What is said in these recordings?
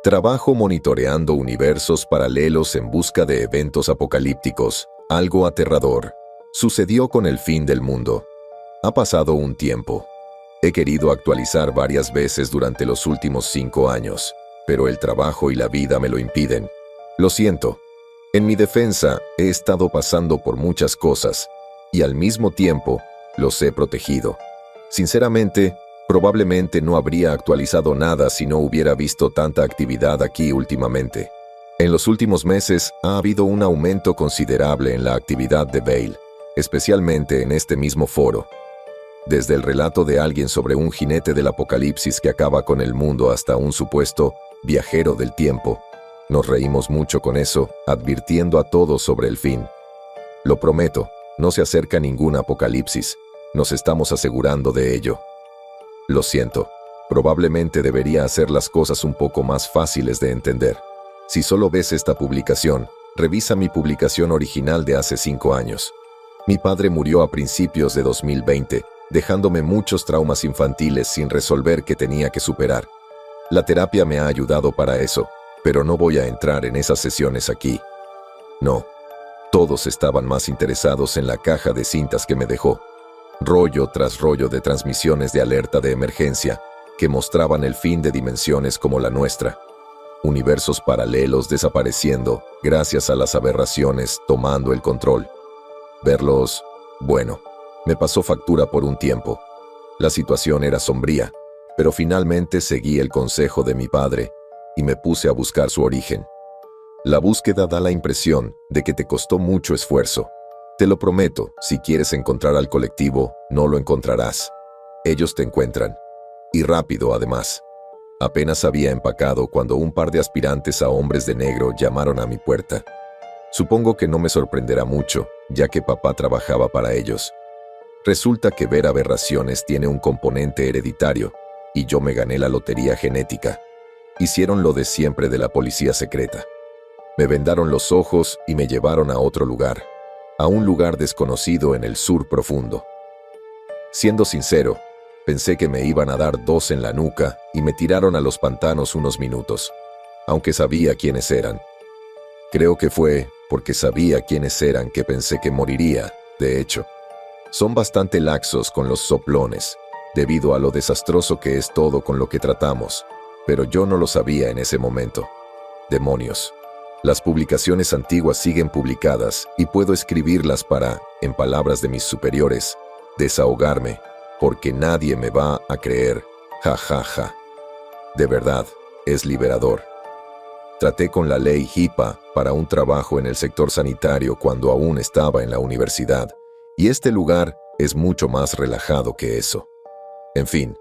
Trabajo monitoreando universos paralelos en busca de eventos apocalípticos. Algo aterrador sucedió con el fin del mundo. Ha pasado un tiempo. He querido actualizar varias veces durante los últimos 5 años, pero el trabajo y la vida me lo impiden. Lo siento. En mi defensa, he estado pasando por muchas cosas, y al mismo tiempo, los he protegido. Sinceramente, probablemente no habría actualizado nada si no hubiera visto tanta actividad aquí últimamente. En los últimos meses ha habido un aumento considerable en la actividad de Vale, especialmente en este mismo foro. Desde el relato de alguien sobre un jinete del apocalipsis que acaba con el mundo hasta un supuesto viajero del tiempo. Nos reímos mucho con eso, advirtiendo a todos sobre el fin. Lo prometo, no se acerca ningún apocalipsis. Nos estamos asegurando de ello. Lo siento, probablemente debería hacer las cosas un poco más fáciles de entender. Si solo ves esta publicación, revisa mi publicación original de hace 5 años. Mi padre murió a principios de 2020, dejándome muchos traumas infantiles sin resolver que tenía que superar. La terapia me ha ayudado para eso, pero no voy a entrar en esas sesiones aquí. No, todos estaban más interesados en la caja de cintas que me dejó. Rollo tras rollo de transmisiones de alerta de emergencia que mostraban el fin de dimensiones como la nuestra. Universos paralelos desapareciendo gracias a las aberraciones tomando el control. Verlos, bueno, me pasó factura por un tiempo. La situación era sombría, pero finalmente seguí el consejo de mi padre y me puse a buscar su origen. La búsqueda da la impresión de que te costó mucho esfuerzo. Te lo prometo, si quieres encontrar al colectivo, no lo encontrarás. Ellos te encuentran. Y rápido, además. Apenas había empacado cuando un par de aspirantes a hombres de negro llamaron a mi puerta. Supongo que no me sorprenderá mucho, ya que papá trabajaba para ellos. Resulta que ver aberraciones tiene un componente hereditario, y yo me gané la lotería genética. Hicieron lo de siempre de la policía secreta. Me vendaron los ojos y me llevaron a otro lugar. A un lugar desconocido en el sur profundo. Siendo sincero, pensé que me iban a dar 2 en la nuca y me tiraron a los pantanos unos minutos, aunque sabía quiénes eran. Creo que fue porque sabía quiénes eran que pensé que moriría, de hecho. Son bastante laxos con los soplones, debido a lo desastroso que es todo con lo que tratamos, pero yo no lo sabía en ese momento. Demonios. Las publicaciones antiguas siguen publicadas y puedo escribirlas para, en palabras de mis superiores, desahogarme, porque nadie me va a creer, ja ja ja. De verdad, es liberador. Traté con la ley HIPAA para un trabajo en el sector sanitario cuando aún estaba en la universidad, y este lugar es mucho más relajado que eso. En fin,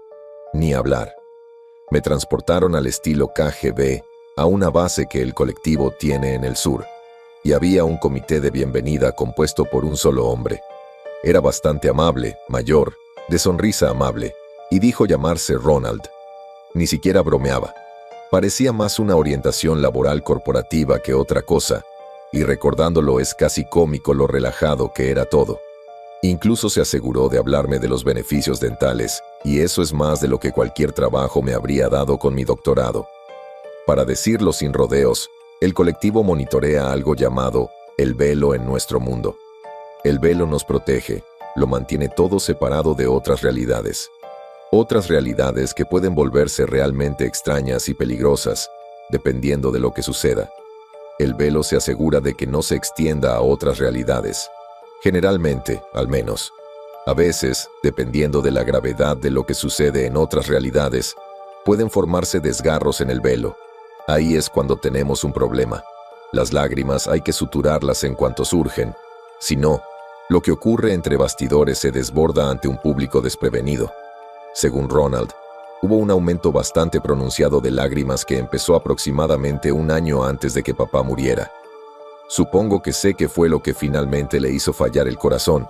ni hablar. Me transportaron al estilo KGB a una base que el colectivo tiene en el sur, y había un comité de bienvenida compuesto por un solo hombre. Era bastante amable, mayor, de sonrisa amable, y dijo llamarse Ronald. Ni siquiera bromeaba. Parecía más una orientación laboral corporativa que otra cosa, y recordándolo es casi cómico lo relajado que era todo. Incluso se aseguró de hablarme de los beneficios dentales, y eso es más de lo que cualquier trabajo me habría dado con mi doctorado. Para decirlo sin rodeos, el colectivo monitorea algo llamado el velo en nuestro mundo. El velo nos protege, lo mantiene todo separado de otras realidades. Otras realidades que pueden volverse realmente extrañas y peligrosas, dependiendo de lo que suceda. El velo se asegura de que no se extienda a otras realidades. Generalmente, al menos. A veces, dependiendo de la gravedad de lo que sucede en otras realidades, pueden formarse desgarros en el velo. Ahí es cuando tenemos un problema. Las lágrimas hay que suturarlas en cuanto surgen. Si no, lo que ocurre entre bastidores se desborda ante un público desprevenido. Según Ronald, hubo un aumento bastante pronunciado de lágrimas que empezó aproximadamente 1 año antes de que papá muriera. Supongo que sé que fue lo que finalmente le hizo fallar el corazón.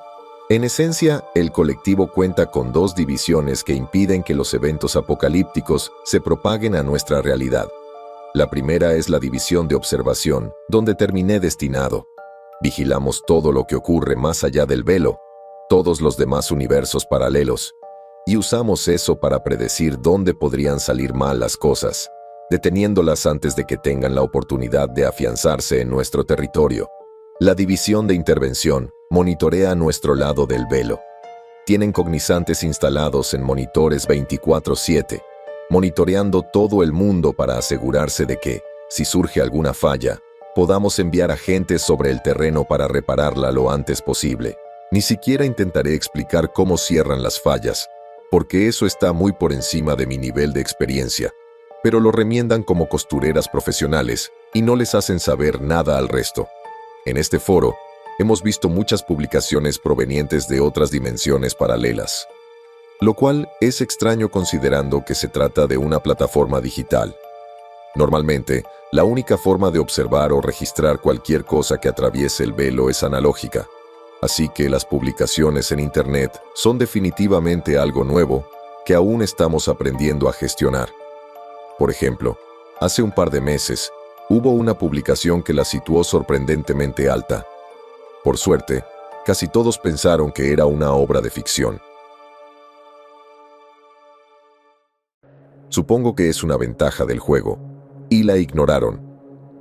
En esencia, el colectivo cuenta con 2 divisiones que impiden que los eventos apocalípticos se propaguen a nuestra realidad. La primera es la división de observación, donde terminé destinado. Vigilamos todo lo que ocurre más allá del velo, todos los demás universos paralelos, y usamos eso para predecir dónde podrían salir mal las cosas, deteniéndolas antes de que tengan la oportunidad de afianzarse en nuestro territorio. La División de Intervención monitorea nuestro lado del velo. Tienen cognizantes instalados en monitores 24/7, monitoreando todo el mundo para asegurarse de que, si surge alguna falla, podamos enviar agentes sobre el terreno para repararla lo antes posible. Ni siquiera intentaré explicar cómo cierran las fallas, porque eso está muy por encima de mi nivel de experiencia, pero lo remiendan como costureras profesionales y no les hacen saber nada al resto. En este foro, hemos visto muchas publicaciones provenientes de otras dimensiones paralelas, lo cual es extraño considerando que se trata de una plataforma digital. Normalmente, la única forma de observar o registrar cualquier cosa que atraviese el velo es analógica, así que las publicaciones en Internet son definitivamente algo nuevo que aún estamos aprendiendo a gestionar. Por ejemplo, hace un par de meses, hubo una publicación que la situó sorprendentemente alta. Por suerte, casi todos pensaron que era una obra de ficción. Supongo que es una ventaja del juego, y la ignoraron.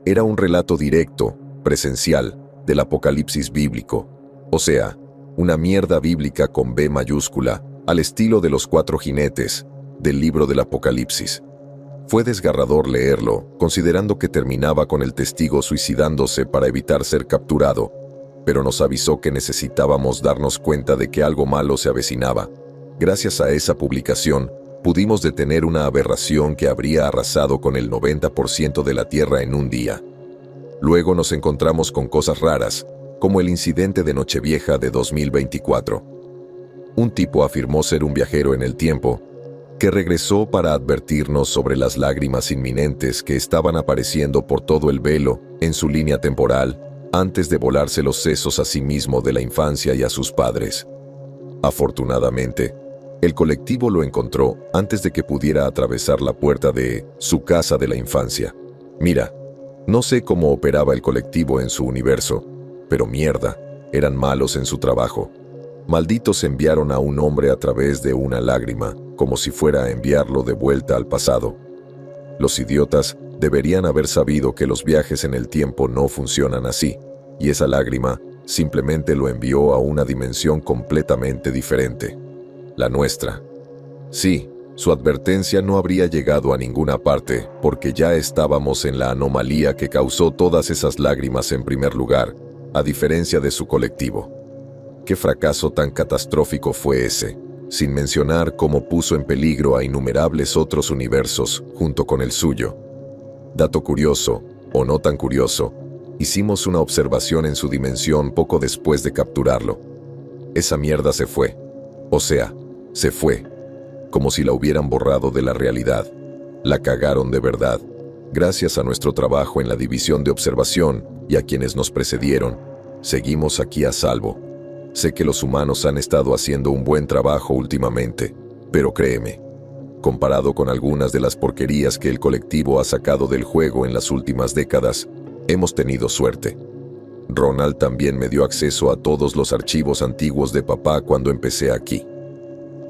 Era un relato directo, presencial, del apocalipsis bíblico, o sea, una mierda bíblica con B mayúscula, al estilo de los 4 jinetes, del libro del Apocalipsis. Fue desgarrador leerlo, considerando que terminaba con el testigo suicidándose para evitar ser capturado, pero nos avisó que necesitábamos darnos cuenta de que algo malo se avecinaba. Gracias a esa publicación, pudimos detener una aberración que habría arrasado con el 90% de la Tierra en un día. Luego nos encontramos con cosas raras, como el incidente de Nochevieja de 2024. Un tipo afirmó ser un viajero en el tiempo, que regresó para advertirnos sobre las lágrimas inminentes que estaban apareciendo por todo el velo en su línea temporal antes de volarse los sesos a sí mismo de la infancia y a sus padres. Afortunadamente, el colectivo lo encontró antes de que pudiera atravesar la puerta de su casa de la infancia. Mira, no sé cómo operaba el colectivo en su universo, pero mierda, eran malos en su trabajo. Malditos enviaron a un hombre a través de una lágrima, como si fuera a enviarlo de vuelta al pasado. Los idiotas deberían haber sabido que los viajes en el tiempo no funcionan así, y esa lágrima simplemente lo envió a una dimensión completamente diferente. La nuestra. Sí, su advertencia no habría llegado a ninguna parte, porque ya estábamos en la anomalía que causó todas esas lágrimas en primer lugar, a diferencia de su colectivo. ¿Qué fracaso tan catastrófico fue ese? Sin mencionar cómo puso en peligro a innumerables otros universos junto con el suyo. Dato curioso, o no tan curioso, hicimos una observación en su dimensión poco después de capturarlo. Esa mierda se fue. O sea, se fue. Como si la hubieran borrado de la realidad. La cagaron de verdad. Gracias a nuestro trabajo en la división de observación y a quienes nos precedieron, seguimos aquí a salvo. Sé que los humanos han estado haciendo un buen trabajo últimamente, pero créeme, comparado con algunas de las porquerías que el colectivo ha sacado del juego en las últimas décadas, hemos tenido suerte. Ronald también me dio acceso a todos los archivos antiguos de papá cuando empecé aquí.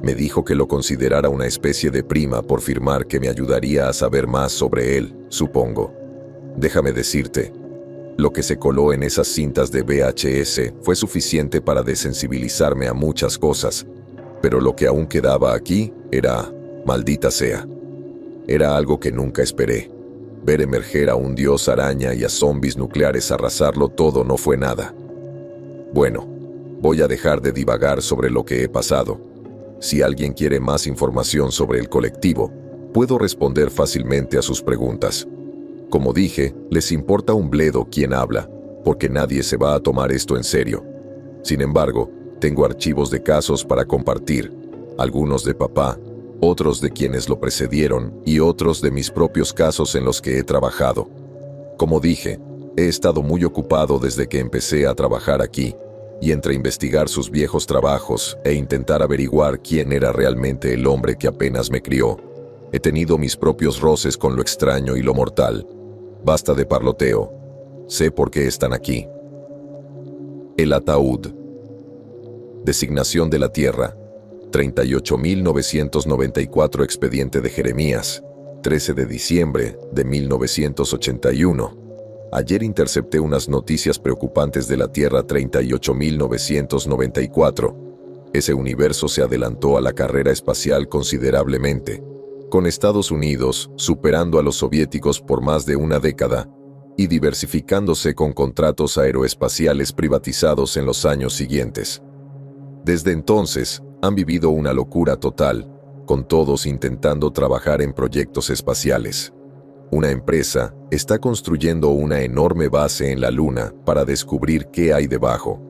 Me dijo que lo considerara una especie de prima por firmar que me ayudaría a saber más sobre él, supongo. Déjame decirte, lo que se coló en esas cintas de VHS fue suficiente para desensibilizarme a muchas cosas, pero lo que aún quedaba aquí era, maldita sea. Era algo que nunca esperé. Ver emerger a un dios araña y a zombies nucleares arrasarlo todo no fue nada. Bueno, voy a dejar de divagar sobre lo que he pasado. Si alguien quiere más información sobre el colectivo, puedo responder fácilmente a sus preguntas. Como dije, les importa un bledo quién habla, porque nadie se va a tomar esto en serio. Sin embargo, tengo archivos de casos para compartir, algunos de papá, otros de quienes lo precedieron y otros de mis propios casos en los que he trabajado. Como dije, he estado muy ocupado desde que empecé a trabajar aquí, y entre investigar sus viejos trabajos e intentar averiguar quién era realmente el hombre que apenas me crió, he tenido mis propios roces con lo extraño y lo mortal. Basta de parloteo. Sé por qué están aquí. El ataúd. Designación de la Tierra. 38.994 expediente de Jeremías. 13 de diciembre de 1981. Ayer intercepté unas noticias preocupantes de la Tierra 38.994. Ese universo se adelantó a la carrera espacial considerablemente, con Estados Unidos superando a los soviéticos por más de una década y diversificándose con contratos aeroespaciales privatizados en los años siguientes. Desde entonces, han vivido una locura total, con todos intentando trabajar en proyectos espaciales. Una empresa está construyendo una enorme base en la Luna para descubrir qué hay debajo.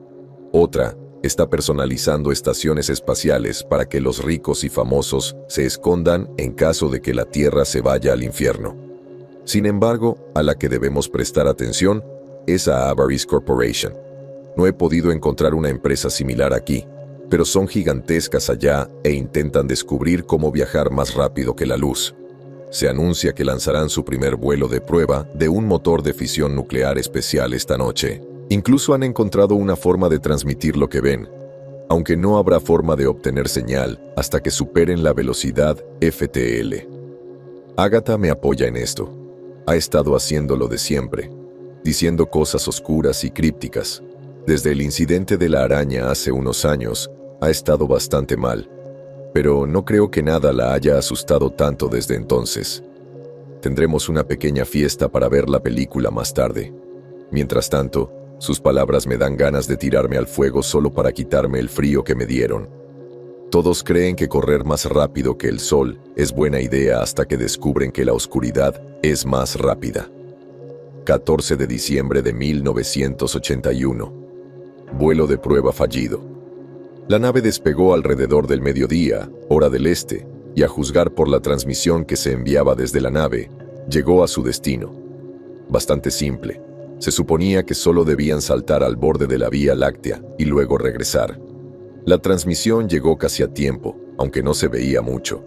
Otra está personalizando estaciones espaciales para que los ricos y famosos se escondan en caso de que la Tierra se vaya al infierno. Sin embargo, a la que debemos prestar atención es a Avaris Corporation. No he podido encontrar una empresa similar aquí, pero son gigantescas allá e intentan descubrir cómo viajar más rápido que la luz. Se anuncia que lanzarán su primer vuelo de prueba de un motor de fisión nuclear especial esta noche. Incluso han encontrado una forma de transmitir lo que ven, aunque no habrá forma de obtener señal hasta que superen la velocidad FTL. Agatha me apoya en esto. Ha estado haciendo lo de siempre, diciendo cosas oscuras y crípticas. Desde el incidente de la araña hace unos años, ha estado bastante mal, pero no creo que nada la haya asustado tanto desde entonces. Tendremos una pequeña fiesta para ver la película más tarde. Mientras tanto, sus palabras me dan ganas de tirarme al fuego solo para quitarme el frío que me dieron. Todos creen que correr más rápido que el sol es buena idea hasta que descubren que la oscuridad es más rápida. 14 de diciembre de 1981. Vuelo de prueba fallido. La nave despegó alrededor del mediodía, hora del este, y a juzgar por la transmisión que se enviaba desde la nave, llegó a su destino. Bastante simple. Se suponía que solo debían saltar al borde de la Vía Láctea y luego regresar. La transmisión llegó casi a tiempo, aunque no se veía mucho.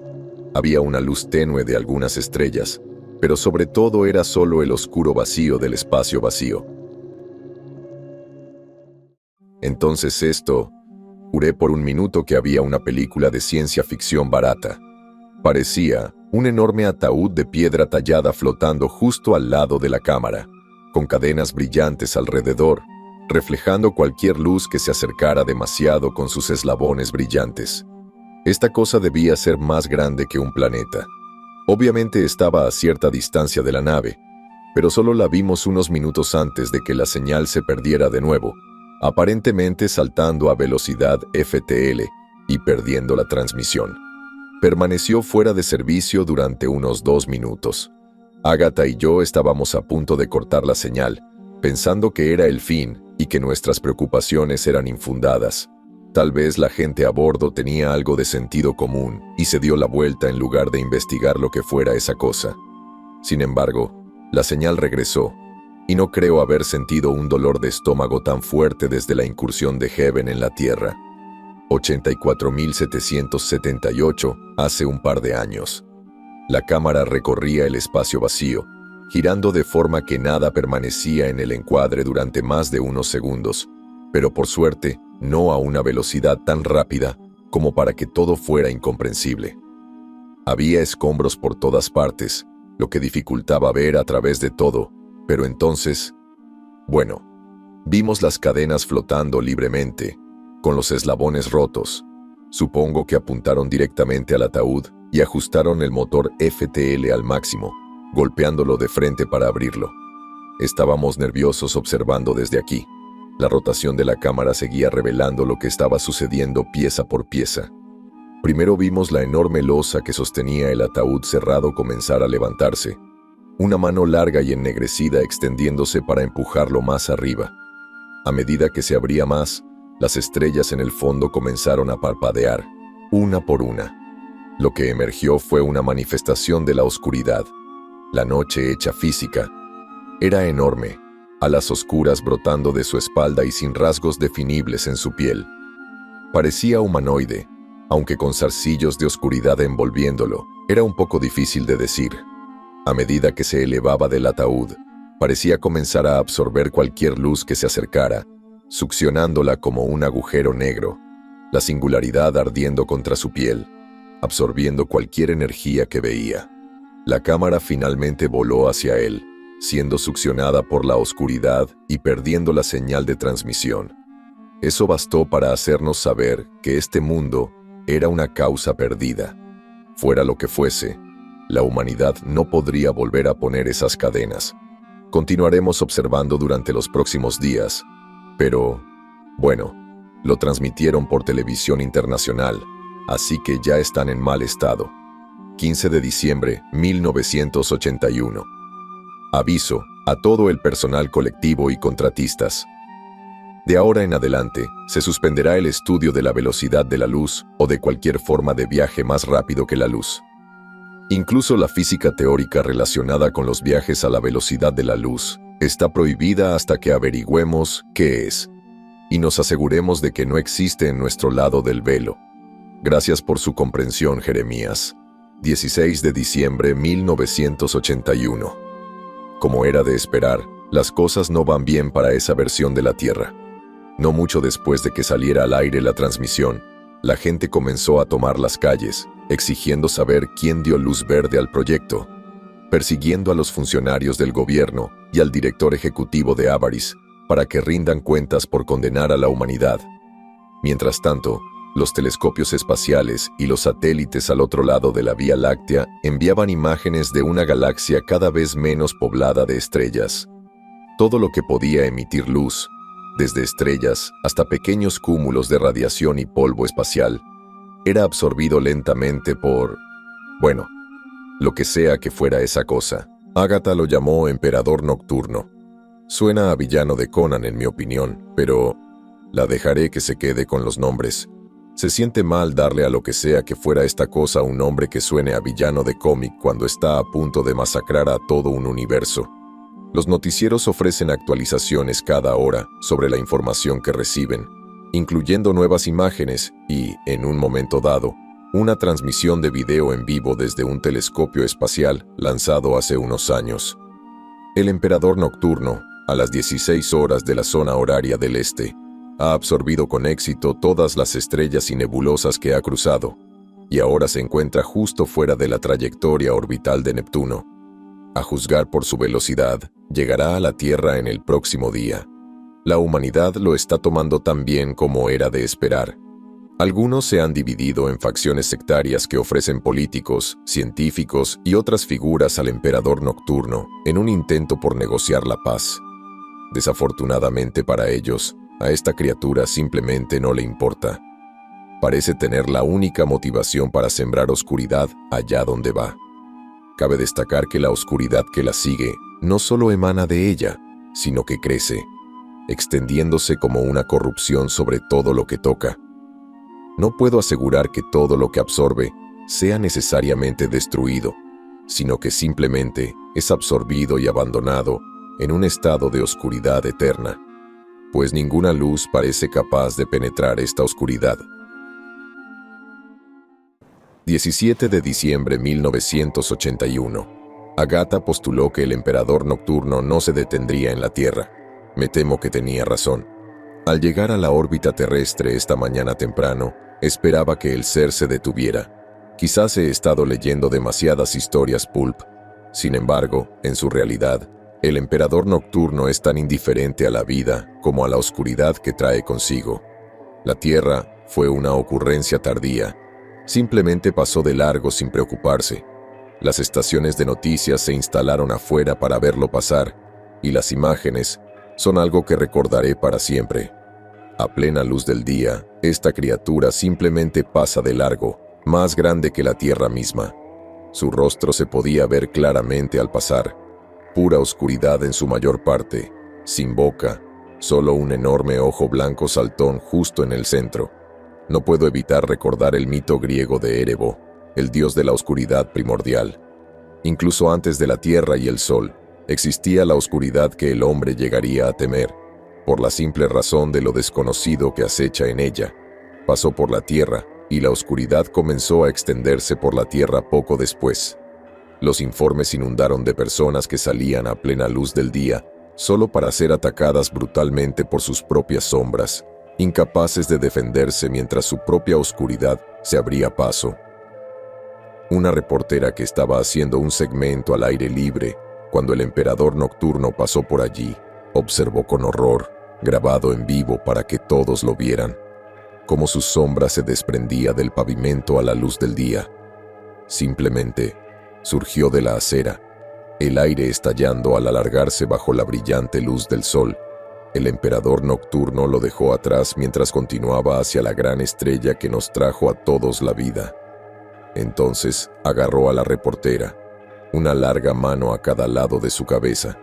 Había una luz tenue de algunas estrellas, pero sobre todo era solo el oscuro vacío del espacio vacío. Entonces juré por un minuto que había una película de ciencia ficción barata. Parecía un enorme ataúd de piedra tallada flotando justo al lado de la cámara, con cadenas brillantes alrededor, reflejando cualquier luz que se acercara demasiado con sus eslabones brillantes. Esta cosa debía ser más grande que un planeta. Obviamente estaba a cierta distancia de la nave, pero solo la vimos unos minutos antes de que la señal se perdiera de nuevo, aparentemente saltando a velocidad FTL y perdiendo la transmisión. Permaneció fuera de servicio durante unos 2 minutos. Agatha y yo estábamos a punto de cortar la señal, pensando que era el fin y que nuestras preocupaciones eran infundadas. Tal vez la gente a bordo tenía algo de sentido común y se dio la vuelta en lugar de investigar lo que fuera esa cosa. Sin embargo, la señal regresó, y no creo haber sentido un dolor de estómago tan fuerte desde la incursión de Heaven en la Tierra. 84.778 hace un par de años. La cámara recorría el espacio vacío, girando de forma que nada permanecía en el encuadre durante más de unos segundos, pero por suerte no a una velocidad tan rápida como para que todo fuera incomprensible. Había escombros por todas partes, lo que dificultaba ver a través de todo, pero entonces, vimos las cadenas flotando libremente, con los eslabones rotos. Supongo que apuntaron directamente al ataúd y ajustaron el motor FTL al máximo, golpeándolo de frente para abrirlo. Estábamos nerviosos observando desde aquí. La rotación de la cámara seguía revelando lo que estaba sucediendo pieza por pieza. Primero vimos la enorme losa que sostenía el ataúd cerrado comenzar a levantarse, una mano larga y ennegrecida extendiéndose para empujarlo más arriba. A medida que se abría más, las estrellas en el fondo comenzaron a parpadear, una por una. Lo que emergió fue una manifestación de la oscuridad. La noche hecha física. Era enorme, alas oscuras brotando de su espalda y sin rasgos definibles en su piel. Parecía humanoide, aunque con zarcillos de oscuridad envolviéndolo. Era un poco difícil de decir. A medida que se elevaba del ataúd, parecía comenzar a absorber cualquier luz que se acercara, succionándola como un agujero negro, la singularidad ardiendo contra su piel, absorbiendo cualquier energía que veía. La cámara finalmente voló hacia él, siendo succionada por la oscuridad y perdiendo la señal de transmisión. Eso bastó para hacernos saber que este mundo era una causa perdida. Fuera lo que fuese, la humanidad no podría volver a poner esas cadenas. Continuaremos observando durante los próximos días, pero, bueno, lo transmitieron por televisión internacional, así que ya están en mal estado. 15 de diciembre 1981. Aviso a todo el personal colectivo y contratistas. De ahora en adelante, se suspenderá el estudio de la velocidad de la luz o de cualquier forma de viaje más rápido que la luz. Incluso la física teórica relacionada con los viajes a la velocidad de la luz está prohibida hasta que averigüemos qué es y nos aseguremos de que no existe en nuestro lado del velo. Gracias por su comprensión, Jeremías. 16 de diciembre 1981. Como era de esperar, las cosas no van bien para esa versión de la Tierra. No mucho después de que saliera al aire la transmisión, la gente comenzó a tomar las calles, exigiendo saber quién dio luz verde al proyecto, persiguiendo a los funcionarios del gobierno y al director ejecutivo de Avaris para que rindan cuentas por condenar a la humanidad. Mientras tanto, los telescopios espaciales y los satélites al otro lado de la Vía Láctea enviaban imágenes de una galaxia cada vez menos poblada de estrellas. Todo lo que podía emitir luz, desde estrellas hasta pequeños cúmulos de radiación y polvo espacial, era absorbido lentamente por, bueno, lo que sea que fuera esa cosa. Agatha lo llamó Emperador Nocturno. Suena a villano de Conan en mi opinión, pero la dejaré que se quede con los nombres. Se siente mal darle a lo que sea que fuera esta cosa un nombre que suene a villano de cómic cuando está a punto de masacrar a todo un universo. Los noticieros ofrecen actualizaciones cada hora sobre la información que reciben, incluyendo nuevas imágenes y, en un momento dado, una transmisión de video en vivo desde un telescopio espacial lanzado hace unos años. El Emperador Nocturno, a las 16 horas de la zona horaria del este, ha absorbido con éxito todas las estrellas y nebulosas que ha cruzado, y ahora se encuentra justo fuera de la trayectoria orbital de Neptuno. A juzgar por su velocidad, llegará a la Tierra en el próximo día. La humanidad lo está tomando tan bien como era de esperar. Algunos se han dividido en facciones sectarias que ofrecen políticos, científicos y otras figuras al Emperador Nocturno en un intento por negociar la paz. Desafortunadamente para ellos, a esta criatura simplemente no le importa. Parece tener la única motivación para sembrar oscuridad allá donde va. Cabe destacar que la oscuridad que la sigue no solo emana de ella, sino que crece, extendiéndose como una corrupción sobre todo lo que toca. No puedo asegurar que todo lo que absorbe sea necesariamente destruido, sino que simplemente es absorbido y abandonado en un estado de oscuridad eterna, pues ninguna luz parece capaz de penetrar esta oscuridad. 17 de diciembre 1981. Agatha postuló que el Emperador Nocturno no se detendría en la Tierra. Me temo que tenía razón. Al llegar a la órbita terrestre esta mañana temprano, esperaba que el ser se detuviera. Quizás he estado leyendo demasiadas historias pulp. Sin embargo, en su realidad, el Emperador Nocturno es tan indiferente a la vida como a la oscuridad que trae consigo. La Tierra fue una ocurrencia tardía. Simplemente pasó de largo sin preocuparse. Las estaciones de noticias se instalaron afuera para verlo pasar, y las imágenes son algo que recordaré para siempre. A plena luz del día, esta criatura simplemente pasa de largo, más grande que la Tierra misma. Su rostro se podía ver claramente al pasar. Pura oscuridad en su mayor parte, sin boca, solo un enorme ojo blanco saltón justo en el centro. No puedo evitar recordar el mito griego de Erebo, el dios de la oscuridad primordial. Incluso antes de la Tierra y el Sol, existía la oscuridad que el hombre llegaría a temer, por la simple razón de lo desconocido que acecha en ella. Pasó por la Tierra, y la oscuridad comenzó a extenderse por la Tierra poco después. Los informes inundaron de personas que salían a plena luz del día, solo para ser atacadas brutalmente por sus propias sombras, incapaces de defenderse mientras su propia oscuridad se abría paso. una reportera que estaba haciendo un segmento al aire libre cuando el emperador nocturno pasó por allí, observó con horror, grabado en vivo para que todos lo vieran, cómo su sombra se desprendía del pavimento a la luz del día. Simplemente surgió de la acera, el aire estallando al alargarse bajo la brillante luz del sol. El emperador nocturno lo dejó atrás mientras continuaba hacia la gran estrella que nos trajo a todos la vida. Entonces agarró a la reportera, una larga mano a cada lado de su cabeza,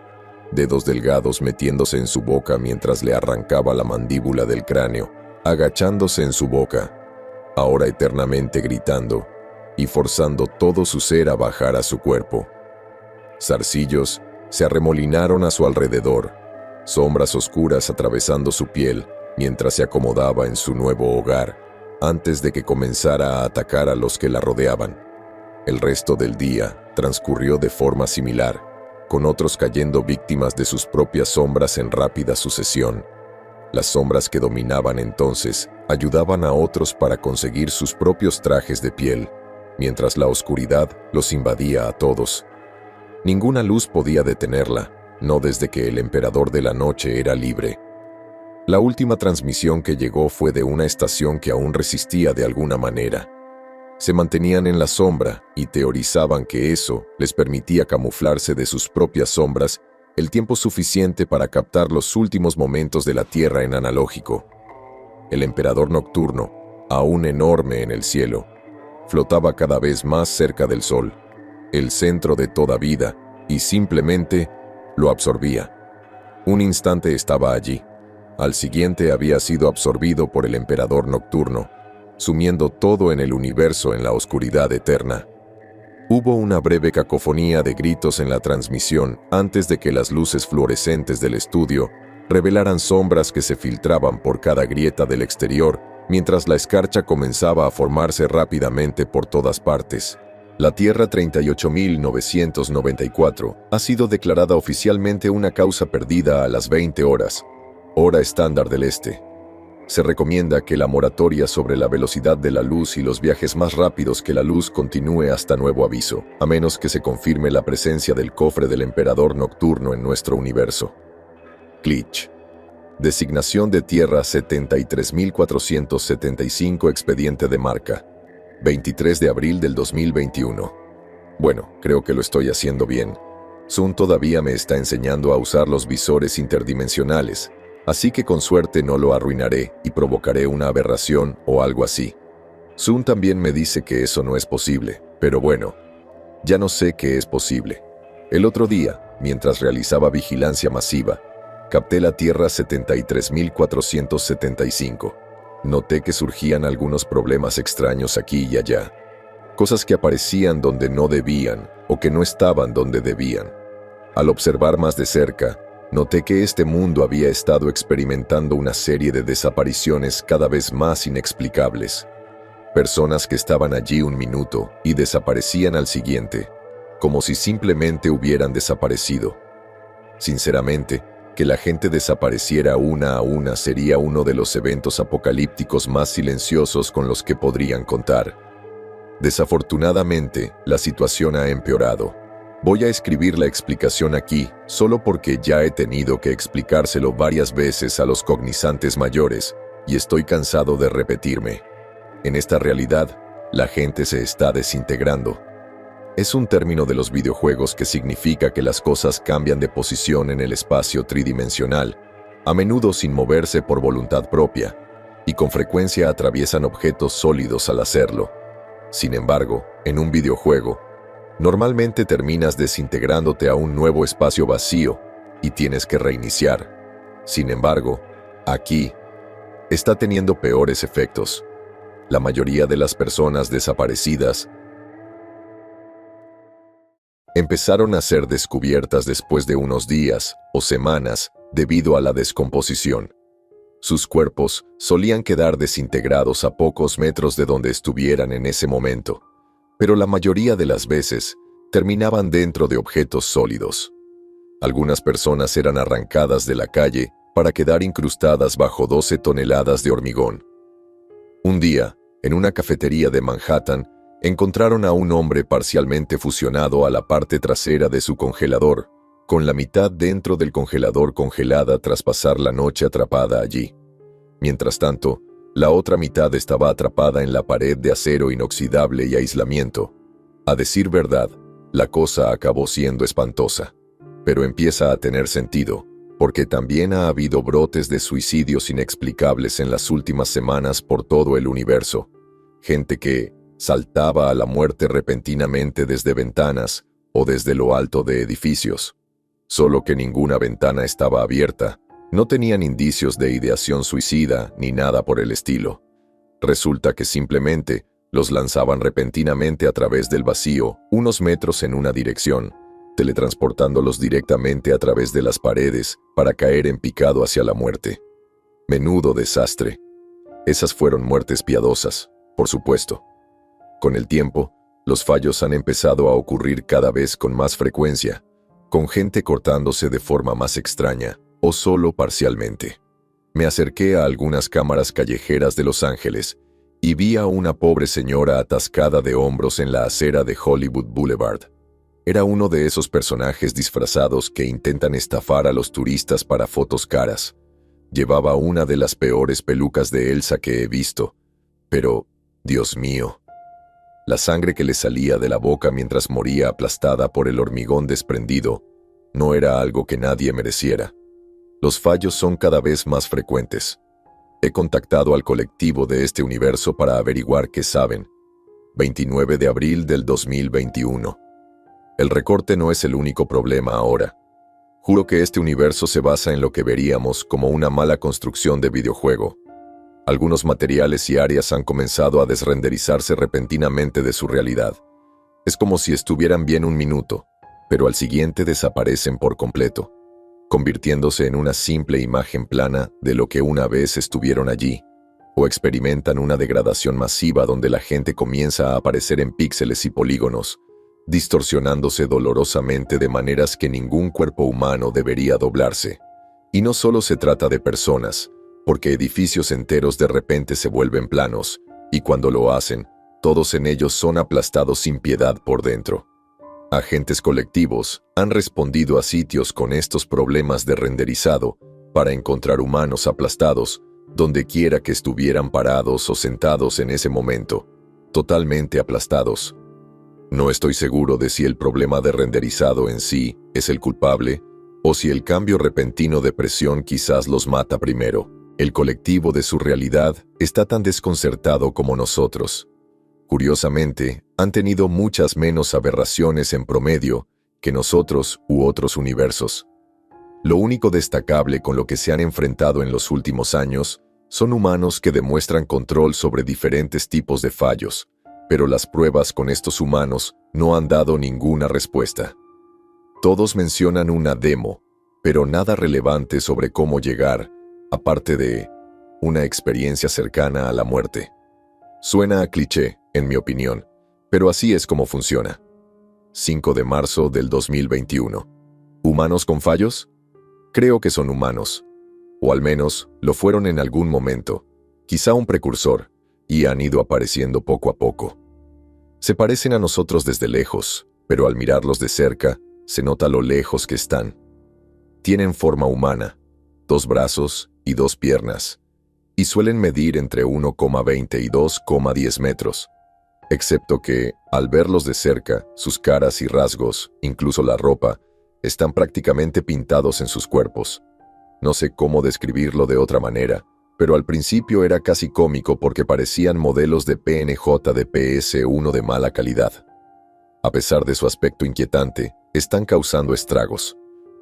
dedos delgados metiéndose en su boca mientras le arrancaba la mandíbula del cráneo, agachándose en su boca, ahora eternamente gritando y forzando todo su ser a bajar a su cuerpo. Zarcillos se arremolinaron a su alrededor, sombras oscuras atravesando su piel mientras se acomodaba en su nuevo hogar, antes de que comenzara a atacar a los que la rodeaban. El resto del día transcurrió de forma similar, con otros cayendo víctimas de sus propias sombras en rápida sucesión. Las sombras que dominaban entonces ayudaban a otros para conseguir sus propios trajes de piel, mientras la oscuridad los invadía a todos. Ninguna luz podía detenerla, no desde que el emperador de la noche era libre. La última transmisión que llegó fue de una estación que aún resistía de alguna manera. Se mantenían en la sombra y teorizaban que eso les permitía camuflarse de sus propias sombras el tiempo suficiente para captar los últimos momentos de la Tierra en analógico. El emperador nocturno, aún enorme en el cielo, flotaba cada vez más cerca del sol, el centro de toda vida, y simplemente lo absorbía. Un instante estaba allí. Al siguiente había sido absorbido por el emperador nocturno, sumiendo todo en el universo en la oscuridad eterna. Hubo una breve cacofonía de gritos en la transmisión antes de que las luces fluorescentes del estudio revelaran sombras que se filtraban por cada grieta del exterior, mientras la escarcha comenzaba a formarse rápidamente por todas partes. La Tierra 38.994 ha sido declarada oficialmente una causa perdida a las 20 horas, hora estándar del este. Se recomienda que la moratoria sobre la velocidad de la luz y los viajes más rápidos que la luz continúe hasta nuevo aviso, a menos que se confirme la presencia del cofre del emperador nocturno en nuestro universo. Glitch. Designación de Tierra 73.475 expediente de marca. 23 de abril del 2021. Bueno, creo que lo estoy haciendo bien. Sun todavía me está enseñando a usar los visores interdimensionales, así que con suerte no lo arruinaré y provocaré una aberración o algo así. Sun también me dice que eso no es posible, pero bueno, ya no sé qué es posible. El otro día, mientras realizaba vigilancia masiva, capté la Tierra 73.475. Noté que surgían algunos problemas extraños aquí y allá. Cosas que aparecían donde no debían o que no estaban donde debían. Al observar más de cerca, noté que este mundo había estado experimentando una serie de desapariciones cada vez más inexplicables. Personas que estaban allí un minuto y desaparecían al siguiente, como si simplemente hubieran desaparecido. Sinceramente, que la gente desapareciera una a una sería uno de los eventos apocalípticos más silenciosos con los que podrían contar. Desafortunadamente, la situación ha empeorado. Voy a escribir la explicación aquí, solo porque ya he tenido que explicárselo varias veces a los cognizantes mayores, y estoy cansado de repetirme. En esta realidad, la gente se está desintegrando. Es un término de los videojuegos que significa que las cosas cambian de posición en el espacio tridimensional, a menudo sin moverse por voluntad propia, y con frecuencia atraviesan objetos sólidos al hacerlo. Sin embargo, en un videojuego, normalmente terminas desintegrándote a un nuevo espacio vacío y tienes que reiniciar. Sin embargo, aquí, está teniendo peores efectos. La mayoría de las personas desaparecidas empezaron a ser descubiertas después de unos días o semanas debido a la descomposición. Sus cuerpos solían quedar desintegrados a pocos metros de donde estuvieran en ese momento, pero la mayoría de las veces terminaban dentro de objetos sólidos. Algunas personas eran arrancadas de la calle para quedar incrustadas bajo 12 toneladas de hormigón. Un día, en una cafetería de Manhattan, Encontraron a un hombre parcialmente fusionado a la parte trasera de su congelador, con la mitad dentro del congelador congelada tras pasar la noche atrapada allí. Mientras tanto, la otra mitad estaba atrapada en la pared de acero inoxidable y aislamiento. A decir verdad, la cosa acabó siendo espantosa. Pero empieza a tener sentido, porque también ha habido brotes de suicidios inexplicables en las últimas semanas por todo el universo. Gente que saltaba a la muerte repentinamente desde ventanas o desde lo alto de edificios. Solo que ninguna ventana estaba abierta, no tenían indicios de ideación suicida ni nada por el estilo. Resulta que simplemente los lanzaban repentinamente a través del vacío, unos metros en una dirección, teletransportándolos directamente a través de las paredes para caer en picado hacia la muerte. Menudo desastre. Esas fueron muertes piadosas, por supuesto. Con el tiempo, los fallos han empezado a ocurrir cada vez con más frecuencia, con gente cortándose de forma más extraña, o solo parcialmente. Me acerqué a algunas cámaras callejeras de Los Ángeles y vi a una pobre señora atascada de hombros en la acera de Hollywood Boulevard. Era uno de esos personajes disfrazados que intentan estafar a los turistas para fotos caras. Llevaba una de las peores pelucas de Elsa que he visto, pero, Dios mío, la sangre que le salía de la boca mientras moría aplastada por el hormigón desprendido no era algo que nadie mereciera. Los fallos son cada vez más frecuentes. He contactado al colectivo de este universo para averiguar qué saben. 29 de abril del 2021. El recorte no es el único problema ahora. Juro que este universo se basa en lo que veríamos como una mala construcción de videojuego. Algunos materiales y áreas han comenzado a desrenderizarse repentinamente de su realidad. Es como si estuvieran bien un minuto, pero al siguiente desaparecen por completo, convirtiéndose en una simple imagen plana de lo que una vez estuvieron allí, o experimentan una degradación masiva donde la gente comienza a aparecer en píxeles y polígonos, distorsionándose dolorosamente de maneras que ningún cuerpo humano debería doblarse. Y no solo se trata de personas, porque edificios enteros de repente se vuelven planos, y cuando lo hacen, todos en ellos son aplastados sin piedad por dentro. Agentes colectivos han respondido a sitios con estos problemas de renderizado para encontrar humanos aplastados donde quiera que estuvieran parados o sentados en ese momento, totalmente aplastados. No estoy seguro de si el problema de renderizado en sí es el culpable o si el cambio repentino de presión quizás los mata primero. El colectivo de su realidad está tan desconcertado como nosotros. Curiosamente, han tenido muchas menos aberraciones en promedio que nosotros u otros universos. Lo único destacable con lo que se han enfrentado en los últimos años son humanos que demuestran control sobre diferentes tipos de fallos, pero las pruebas con estos humanos no han dado ninguna respuesta. Todos mencionan una demo, pero nada relevante sobre cómo llegar, aparte de una experiencia cercana a la muerte. Suena a cliché, en mi opinión, pero así es como funciona. 5 de marzo del 2021. ¿Humanos con fallos? Creo que son humanos, o al menos lo fueron en algún momento, quizá un precursor, y han ido apareciendo poco a poco. Se parecen a nosotros desde lejos, pero al mirarlos de cerca, se nota lo lejos que están. Tienen forma humana, 2 brazos y 2 piernas, y suelen medir entre 1,20 y 2,10 metros, excepto que, al verlos de cerca, sus caras y rasgos, incluso la ropa, están prácticamente pintados en sus cuerpos. No sé cómo describirlo de otra manera, pero al principio era casi cómico porque parecían modelos de PNG de PS1 de mala calidad. A pesar de su aspecto inquietante, están causando estragos.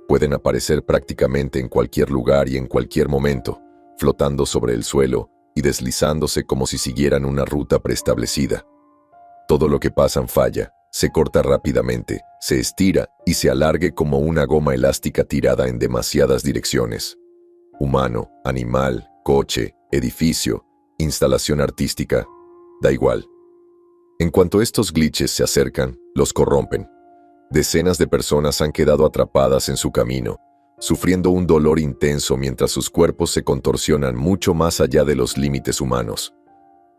Pueden aparecer prácticamente en cualquier lugar y en cualquier momento, flotando sobre el suelo y deslizándose como si siguieran una ruta preestablecida. Todo lo que pasan falla, se corta rápidamente, se estira y se alargue como una goma elástica tirada en demasiadas direcciones. Humano, animal, coche, edificio, instalación artística, da igual. En cuanto estos glitches se acercan, los corrompen. Decenas de personas han quedado atrapadas en su camino, sufriendo un dolor intenso mientras sus cuerpos se contorsionan mucho más allá de los límites humanos.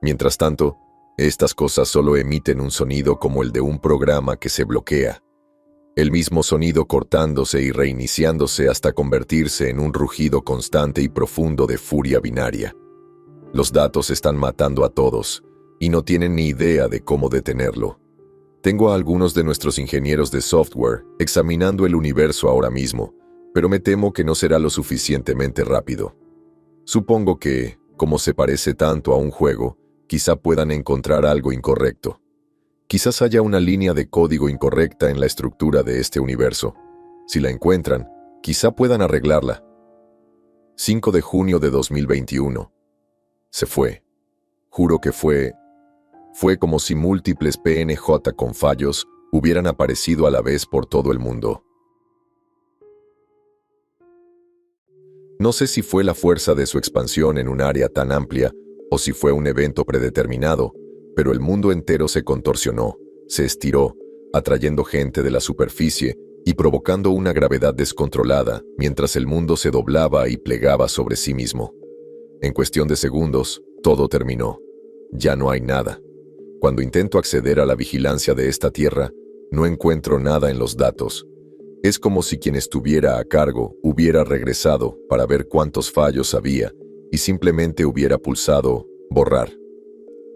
Mientras tanto, Estas cosas solo emiten un sonido como el de un programa que se bloquea. El mismo sonido cortándose y reiniciándose hasta convertirse en un rugido constante y profundo de furia binaria. Los datos están matando a todos, y no tienen ni idea de cómo detenerlo. Tengo a algunos de nuestros ingenieros de software examinando el universo ahora mismo, pero me temo que no será lo suficientemente rápido. Supongo que, como se parece tanto a un juego, quizá puedan encontrar algo incorrecto. Quizás haya una línea de código incorrecta en la estructura de este universo. Si la encuentran, quizá puedan arreglarla. 5 de junio de 2021. Se fue. Juro que fue como si múltiples PNJ con fallos hubieran aparecido a la vez por todo el mundo. No sé si fue la fuerza de su expansión en un área tan amplia o si fue un evento predeterminado, pero el mundo entero se contorsionó, se estiró, atrayendo gente de la superficie y provocando una gravedad descontrolada mientras el mundo se doblaba y plegaba sobre sí mismo. En cuestión de segundos, todo terminó. Ya no hay nada. Cuando intento acceder a la vigilancia de esta tierra, no encuentro nada en los datos. Es como si quien estuviera a cargo hubiera regresado para ver cuántos fallos había y simplemente hubiera pulsado borrar.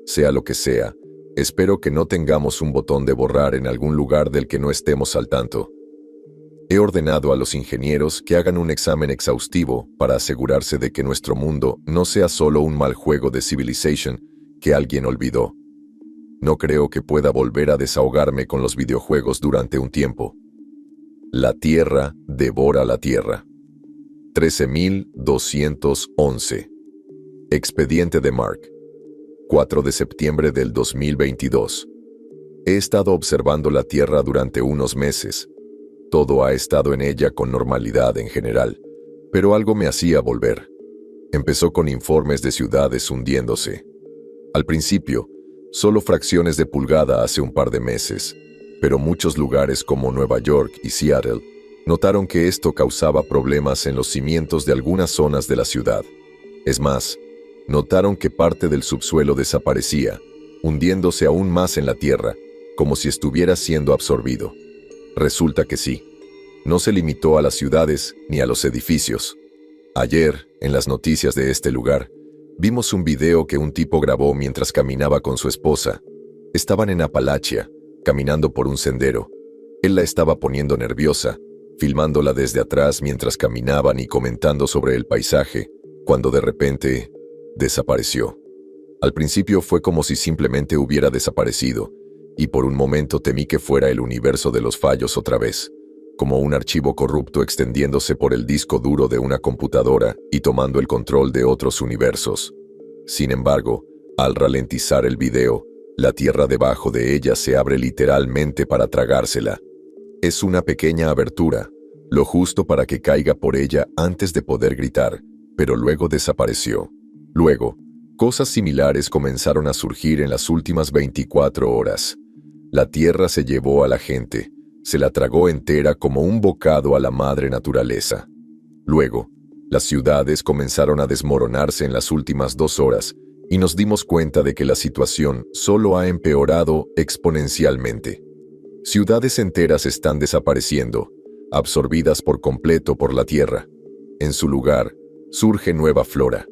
Sea lo que sea, espero que no tengamos un botón de borrar en algún lugar del que no estemos al tanto. He ordenado a los ingenieros que hagan un examen exhaustivo para asegurarse de que nuestro mundo no sea solo un mal juego de Civilization que alguien olvidó. No creo que pueda volver a desahogarme con los videojuegos durante un tiempo. La Tierra devora la Tierra. 13.211. Expediente de Mark. 4 de septiembre del 2022. He estado observando la Tierra durante unos meses. Todo ha estado en ella con normalidad en general, pero algo me hacía volver. Empezó con informes de ciudades hundiéndose. Al principio, solo fracciones de pulgada hace un par de meses, pero muchos lugares como Nueva York y Seattle notaron que esto causaba problemas en los cimientos de algunas zonas de la ciudad. Es más, notaron que parte del subsuelo desaparecía, hundiéndose aún más en la tierra, como si estuviera siendo absorbido. Resulta que sí. No se limitó a las ciudades ni a los edificios. Ayer, en las noticias de este lugar, vimos un video que un tipo grabó mientras caminaba con su esposa. Estaban en Appalachia, caminando por un sendero. Él la estaba poniendo nerviosa, filmándola desde atrás mientras caminaban y comentando sobre el paisaje, cuando de repente desapareció. Al principio fue como si simplemente hubiera desaparecido, y por un momento temí que fuera el universo de los fallos otra vez, como un archivo corrupto extendiéndose por el disco duro de una computadora y tomando el control de otros universos. Sin embargo, al ralentizar el video, la tierra debajo de ella se abre literalmente para tragársela. Es una pequeña abertura, lo justo para que caiga por ella antes de poder gritar, pero luego desapareció. Luego, cosas similares comenzaron a surgir en las últimas 24 horas. La tierra se llevó a la gente, se la tragó entera como un bocado a la madre naturaleza. Luego, las ciudades comenzaron a desmoronarse en las últimas 2 horas y nos dimos cuenta de que la situación solo ha empeorado exponencialmente. Ciudades enteras están desapareciendo, absorbidas por completo por la tierra. En su lugar, surge nueva flora.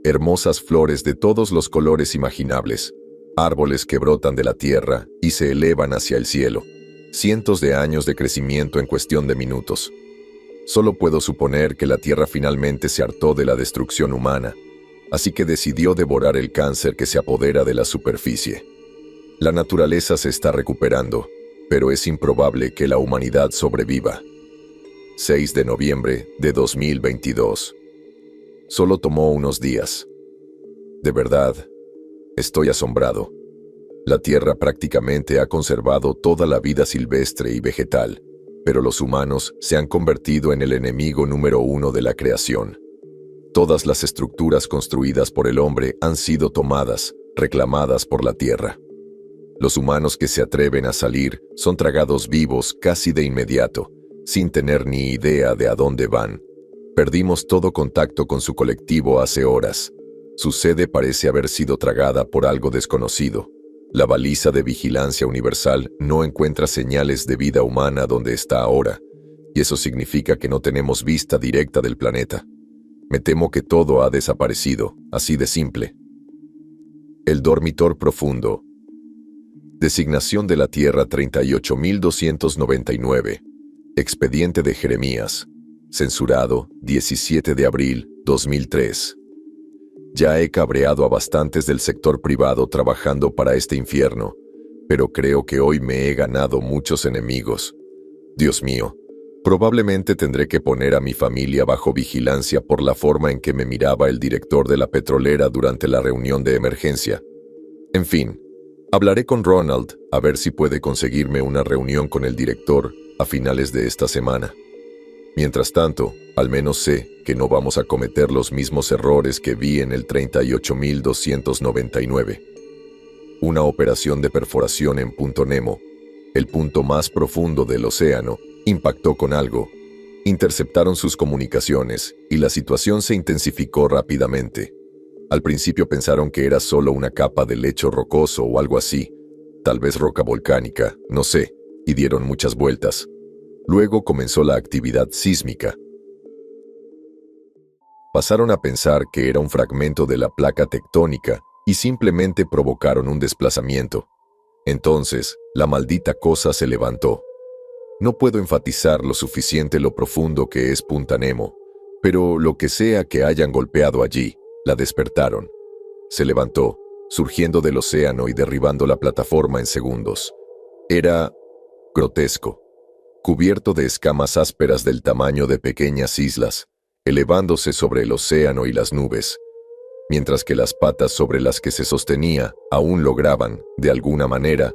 Hermosas flores de todos los colores imaginables, árboles que brotan de la tierra y se elevan hacia el cielo. Cientos de años de crecimiento en cuestión de minutos. Solo puedo suponer que la tierra finalmente se hartó de la destrucción humana, así que decidió devorar el cáncer que se apodera de la superficie. La naturaleza se está recuperando, pero es improbable que la humanidad sobreviva. 6 de noviembre de 2022. Solo tomó unos días. De verdad, estoy asombrado. La Tierra prácticamente ha conservado toda la vida silvestre y vegetal, pero los humanos se han convertido en el enemigo número 1 de la creación. Todas las estructuras construidas por el hombre han sido tomadas, reclamadas por la Tierra. Los humanos que se atreven a salir son tragados vivos casi de inmediato, sin tener ni idea de a dónde van. Perdimos todo contacto con su colectivo hace horas. Su sede parece haber sido tragada por algo desconocido. La baliza de vigilancia universal no encuentra señales de vida humana donde está ahora, y eso significa que no tenemos vista directa del planeta. Me temo que todo ha desaparecido, así de simple. El dormitor profundo. Designación de la Tierra 38.299. Expediente de Jeremías. Censurado, 17 de abril, 2003. Ya he cabreado a bastantes del sector privado trabajando para este infierno, pero creo que hoy me he ganado muchos enemigos. Dios mío, probablemente tendré que poner a mi familia bajo vigilancia por la forma en que me miraba el director de la petrolera durante la reunión de emergencia. En fin, hablaré con Ronald a ver si puede conseguirme una reunión con el director a finales de esta semana. Mientras tanto, al menos sé que no vamos a cometer los mismos errores que vi en el 38.299. Una operación de perforación en Punto Nemo, el punto más profundo del océano, impactó con algo. Interceptaron sus comunicaciones y la situación se intensificó rápidamente. Al principio pensaron que era solo una capa de lecho rocoso o algo así, tal vez roca volcánica, no sé, y dieron muchas vueltas. Luego comenzó la actividad sísmica. Pasaron a pensar que era un fragmento de la placa tectónica y simplemente provocaron un desplazamiento. Entonces, la maldita cosa se levantó. No puedo enfatizar lo suficiente lo profundo que es Punta Nemo, pero lo que sea que hayan golpeado allí, la despertaron. Se levantó, surgiendo del océano y derribando la plataforma en segundos. Era grotesco, cubierto de escamas ásperas del tamaño de pequeñas islas, elevándose sobre el océano y las nubes, mientras que las patas sobre las que se sostenía aún lograban, de alguna manera,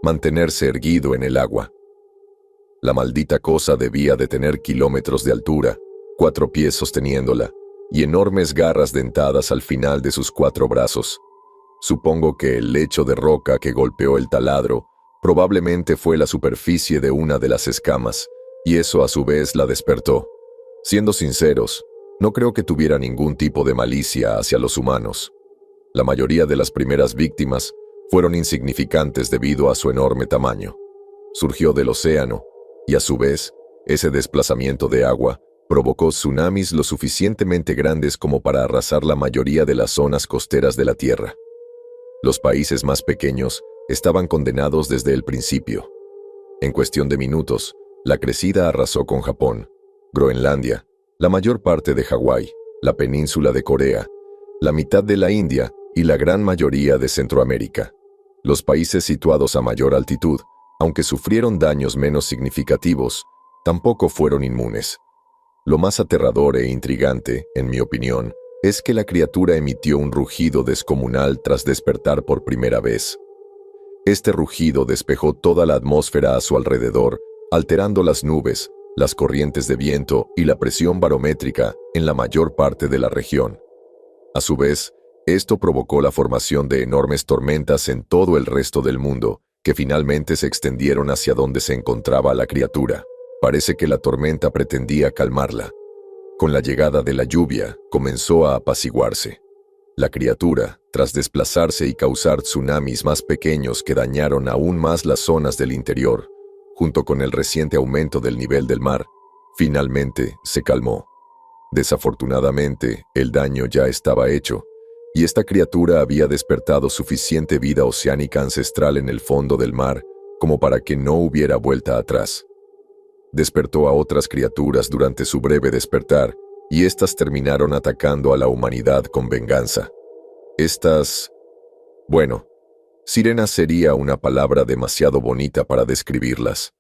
mantenerse erguido en el agua. La maldita cosa debía de tener kilómetros de altura, 4 pies sosteniéndola, y enormes garras dentadas al final de sus 4 brazos. Supongo que el lecho de roca que golpeó el taladro probablemente fue la superficie de una de las escamas, y eso a su vez la despertó. Siendo sinceros, no creo que tuviera ningún tipo de malicia hacia los humanos. La mayoría de las primeras víctimas fueron insignificantes debido a su enorme tamaño. Surgió del océano, y a su vez, ese desplazamiento de agua provocó tsunamis lo suficientemente grandes como para arrasar la mayoría de las zonas costeras de la Tierra. Los países más pequeños estaban condenados desde el principio. En cuestión de minutos, la crecida arrasó con Japón, Groenlandia, la mayor parte de Hawái, la península de Corea, la mitad de la India y la gran mayoría de Centroamérica. Los países situados a mayor altitud, aunque sufrieron daños menos significativos, tampoco fueron inmunes. Lo más aterrador e intrigante, en mi opinión, es que la criatura emitió un rugido descomunal tras despertar por primera vez. Este rugido despejó toda la atmósfera a su alrededor, alterando las nubes, las corrientes de viento y la presión barométrica en la mayor parte de la región. A su vez, esto provocó la formación de enormes tormentas en todo el resto del mundo, que finalmente se extendieron hacia donde se encontraba la criatura. Parece que la tormenta pretendía calmarla. Con la llegada de la lluvia, comenzó a apaciguarse. La criatura, tras desplazarse y causar tsunamis más pequeños que dañaron aún más las zonas del interior, junto con el reciente aumento del nivel del mar, finalmente se calmó. Desafortunadamente, el daño ya estaba hecho, y esta criatura había despertado suficiente vida oceánica ancestral en el fondo del mar como para que no hubiera vuelta atrás. Despertó a otras criaturas durante su breve despertar, y éstas terminaron atacando a la humanidad con venganza. Sirenas sería una palabra demasiado bonita para describirlas.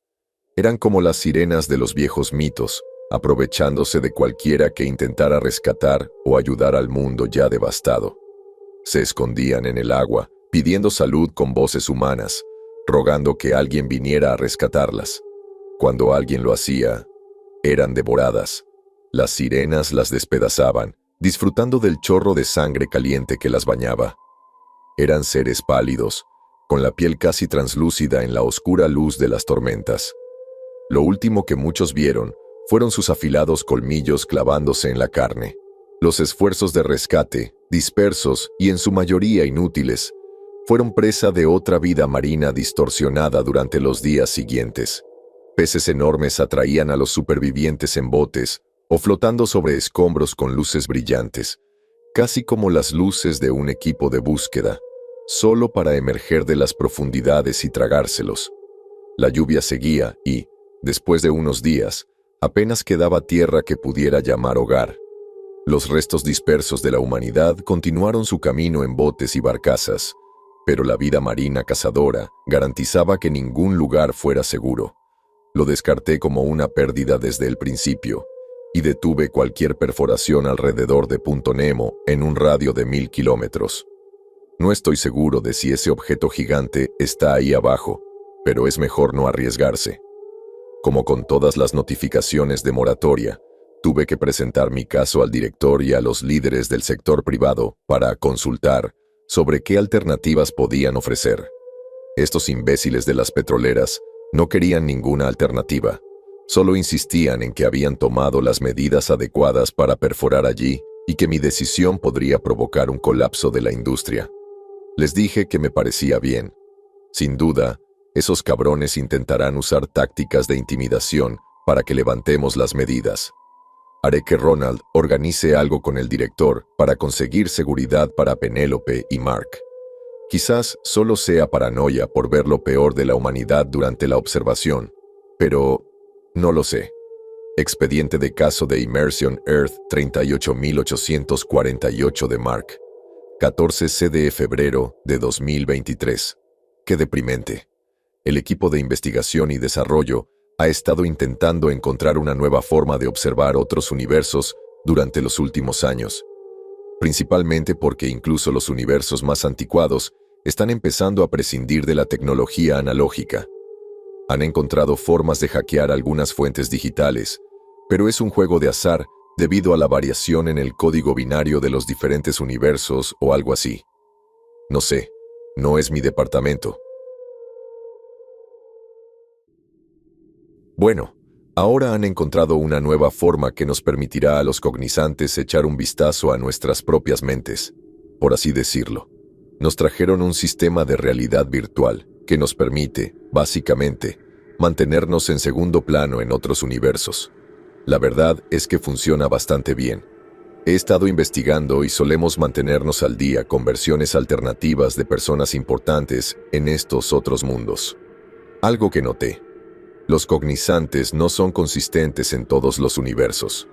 Eran como las sirenas de los viejos mitos, aprovechándose de cualquiera que intentara rescatar o ayudar al mundo ya devastado. Se escondían en el agua, pidiendo salud con voces humanas, rogando que alguien viniera a rescatarlas. Cuando alguien lo hacía, eran devoradas. Las sirenas las despedazaban, disfrutando del chorro de sangre caliente que las bañaba. Eran seres pálidos, con la piel casi translúcida en la oscura luz de las tormentas. Lo último que muchos vieron fueron sus afilados colmillos clavándose en la carne. Los esfuerzos de rescate, dispersos y en su mayoría inútiles, fueron presa de otra vida marina distorsionada durante los días siguientes. Peces enormes atraían a los supervivientes en botes o flotando sobre escombros con luces brillantes, casi como las luces de un equipo de búsqueda, solo para emerger de las profundidades y tragárselos. La lluvia seguía y, después de unos días, apenas quedaba tierra que pudiera llamar hogar. Los restos dispersos de la humanidad continuaron su camino en botes y barcazas, pero la vida marina cazadora garantizaba que ningún lugar fuera seguro. Lo descarté como una pérdida desde el principio, y detuve cualquier perforación alrededor de Punto Nemo en un radio de 1000 kilómetros. No estoy seguro de si ese objeto gigante está ahí abajo, pero es mejor no arriesgarse. Como con todas las notificaciones de moratoria, tuve que presentar mi caso al director y a los líderes del sector privado para consultar sobre qué alternativas podían ofrecer. Estos imbéciles de las petroleras no querían ninguna alternativa. Solo insistían en que habían tomado las medidas adecuadas para perforar allí y que mi decisión podría provocar un colapso de la industria. Les dije que me parecía bien. Sin duda, esos cabrones intentarán usar tácticas de intimidación para que levantemos las medidas. Haré que Ronald organice algo con el director para conseguir seguridad para Penélope y Mark. Quizás solo sea paranoia por ver lo peor de la humanidad durante la observación, pero no lo sé. Expediente de caso de Immersion Earth 38848 de Mark. 14 de febrero de 2023. Qué deprimente. El equipo de investigación y desarrollo ha estado intentando encontrar una nueva forma de observar otros universos durante los últimos años, principalmente porque incluso los universos más anticuados están empezando a prescindir de la tecnología analógica. Han encontrado formas de hackear algunas fuentes digitales, pero es un juego de azar debido a la variación en el código binario de los diferentes universos o algo así. No sé, no es mi departamento. Bueno, ahora han encontrado una nueva forma que nos permitirá a los cognizantes echar un vistazo a nuestras propias mentes, por así decirlo. Nos trajeron un sistema de realidad virtual que nos permite, básicamente, mantenernos en segundo plano en otros universos. La verdad es que funciona bastante bien. He estado investigando y solemos mantenernos al día con versiones alternativas de personas importantes en estos otros mundos. Algo que noté. Los cognizantes no son consistentes en todos los universos.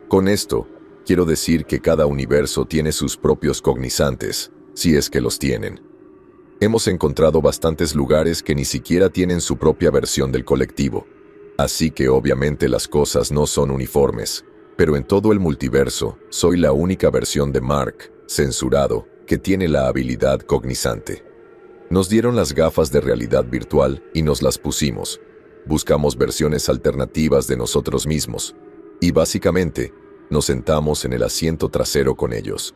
Con esto, quiero decir que cada universo tiene sus propios cognizantes, si es que los tienen. Hemos encontrado bastantes lugares que ni siquiera tienen su propia versión del colectivo, así que obviamente las cosas no son uniformes, pero en todo el multiverso soy la única versión de Mark, censurado, que tiene la habilidad cognizante. Nos dieron las gafas de realidad virtual y nos las pusimos. Buscamos versiones alternativas de nosotros mismos, y básicamente nos sentamos en el asiento trasero con ellos.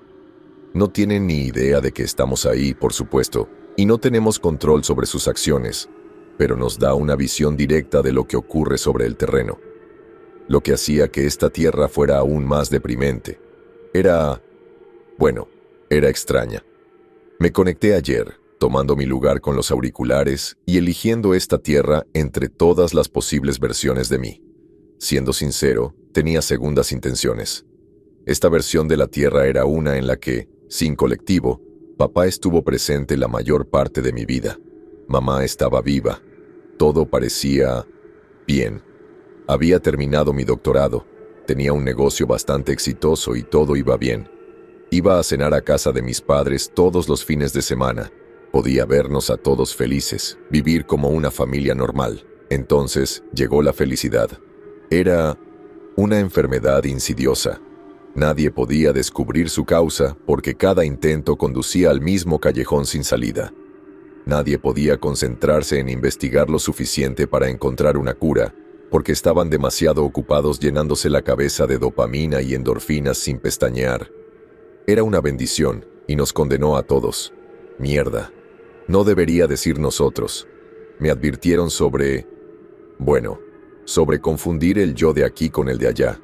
No tienen ni idea de que estamos ahí, por supuesto, y no tenemos control sobre sus acciones, pero nos da una visión directa de lo que ocurre sobre el terreno. Lo que hacía que esta tierra fuera aún más deprimente. Era extraña. Me conecté ayer, tomando mi lugar con los auriculares y eligiendo esta tierra entre todas las posibles versiones de mí. Siendo sincero, tenía segundas intenciones. Esta versión de la tierra era una en la que, sin colectivo, papá estuvo presente la mayor parte de mi vida. Mamá estaba viva. Todo parecía bien. Había terminado mi doctorado, tenía un negocio bastante exitoso y todo iba bien. Iba a cenar a casa de mis padres todos los fines de semana. Podía vernos a todos felices, vivir como una familia normal. Entonces llegó la felicidad. Era una enfermedad insidiosa. Nadie podía descubrir su causa porque cada intento conducía al mismo callejón sin salida. Nadie podía concentrarse en investigar lo suficiente para encontrar una cura, porque estaban demasiado ocupados llenándose la cabeza de dopamina y endorfinas sin pestañear. Era una bendición y nos condenó a todos. Mierda. No debería decir nosotros. Me advirtieron sobre confundir el yo de aquí con el de allá.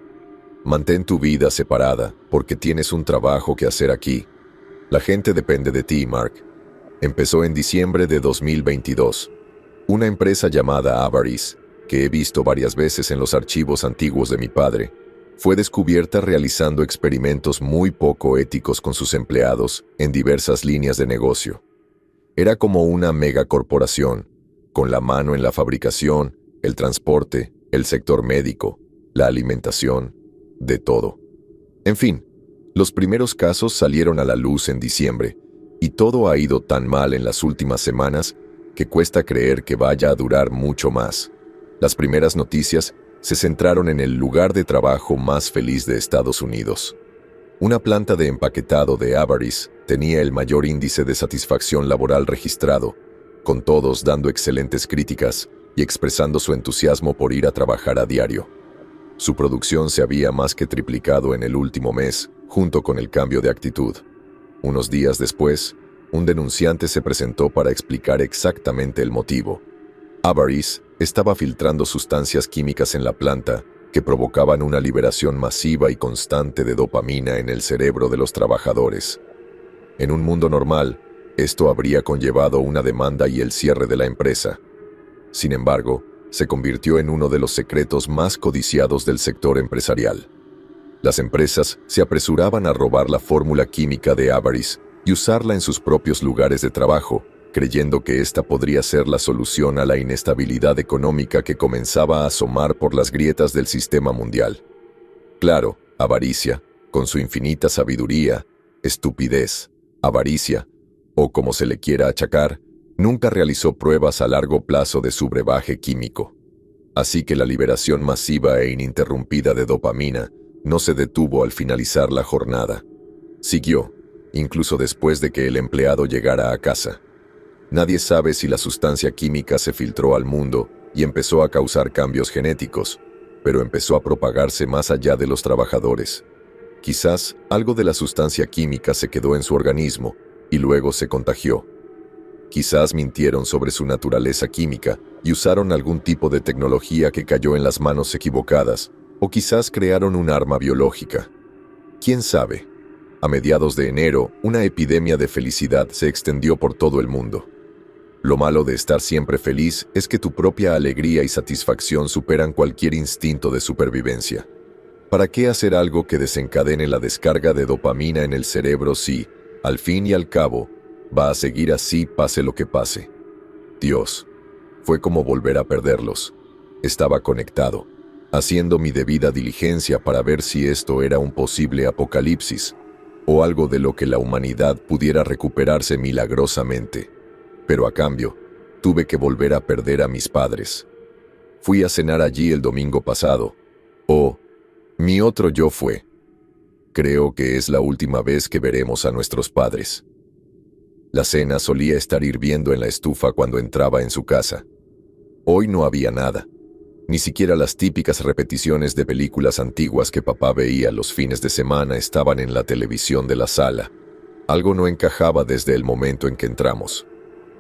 Mantén tu vida separada, porque tienes un trabajo que hacer aquí. La gente depende de ti, Mark. Empezó en diciembre de 2022. Una empresa llamada Avaris, que he visto varias veces en los archivos antiguos de mi padre, fue descubierta realizando experimentos muy poco éticos con sus empleados en diversas líneas de negocio. Era como una megacorporación, con la mano en la fabricación, el transporte, el sector médico, la alimentación, de todo. En fin, los primeros casos salieron a la luz en diciembre, y todo ha ido tan mal en las últimas semanas que cuesta creer que vaya a durar mucho más. Las primeras noticias se centraron en el lugar de trabajo más feliz de Estados Unidos. Una planta de empaquetado de Avaris tenía el mayor índice de satisfacción laboral registrado, con todos dando excelentes críticas y expresando su entusiasmo por ir a trabajar a diario. Su producción se había más que triplicado en el último mes, junto con el cambio de actitud. Unos días después, un denunciante se presentó para explicar exactamente el motivo. Avaris estaba filtrando sustancias químicas en la planta que provocaban una liberación masiva y constante de dopamina en el cerebro de los trabajadores. En un mundo normal, esto habría conllevado una demanda y el cierre de la empresa. Sin embargo, se convirtió en uno de los secretos más codiciados del sector empresarial. Las empresas se apresuraban a robar la fórmula química de Avaris y usarla en sus propios lugares de trabajo, creyendo que esta podría ser la solución a la inestabilidad económica que comenzaba a asomar por las grietas del sistema mundial. Claro, avaricia, con su infinita sabiduría, estupidez, avaricia, o como se le quiera achacar, nunca realizó pruebas a largo plazo de su brebaje químico. Así que la liberación masiva e ininterrumpida de dopamina no se detuvo al finalizar la jornada. Siguió, incluso después de que el empleado llegara a casa. Nadie sabe si la sustancia química se filtró al mundo y empezó a causar cambios genéticos, pero empezó a propagarse más allá de los trabajadores. Quizás algo de la sustancia química se quedó en su organismo y luego se contagió. Quizás mintieron sobre su naturaleza química y usaron algún tipo de tecnología que cayó en las manos equivocadas, o quizás crearon un arma biológica. ¿Quién sabe? A mediados de enero, una epidemia de felicidad se extendió por todo el mundo. Lo malo de estar siempre feliz es que tu propia alegría y satisfacción superan cualquier instinto de supervivencia. ¿Para qué hacer algo que desencadene la descarga de dopamina en el cerebro si, al fin y al cabo, va a seguir así pase lo que pase? Dios, fue como volver a perderlos. Estaba conectado, haciendo mi debida diligencia para ver si esto era un posible apocalipsis, o algo de lo que la humanidad pudiera recuperarse milagrosamente. Pero a cambio, tuve que volver a perder a mis padres. Fui a cenar allí el domingo pasado. Mi otro yo fue. Creo que es la última vez que veremos a nuestros padres. La cena solía estar hirviendo en la estufa cuando entraba en su casa. Hoy no había nada. Ni siquiera las típicas repeticiones de películas antiguas que papá veía los fines de semana estaban en la televisión de la sala. Algo no encajaba desde el momento en que entramos.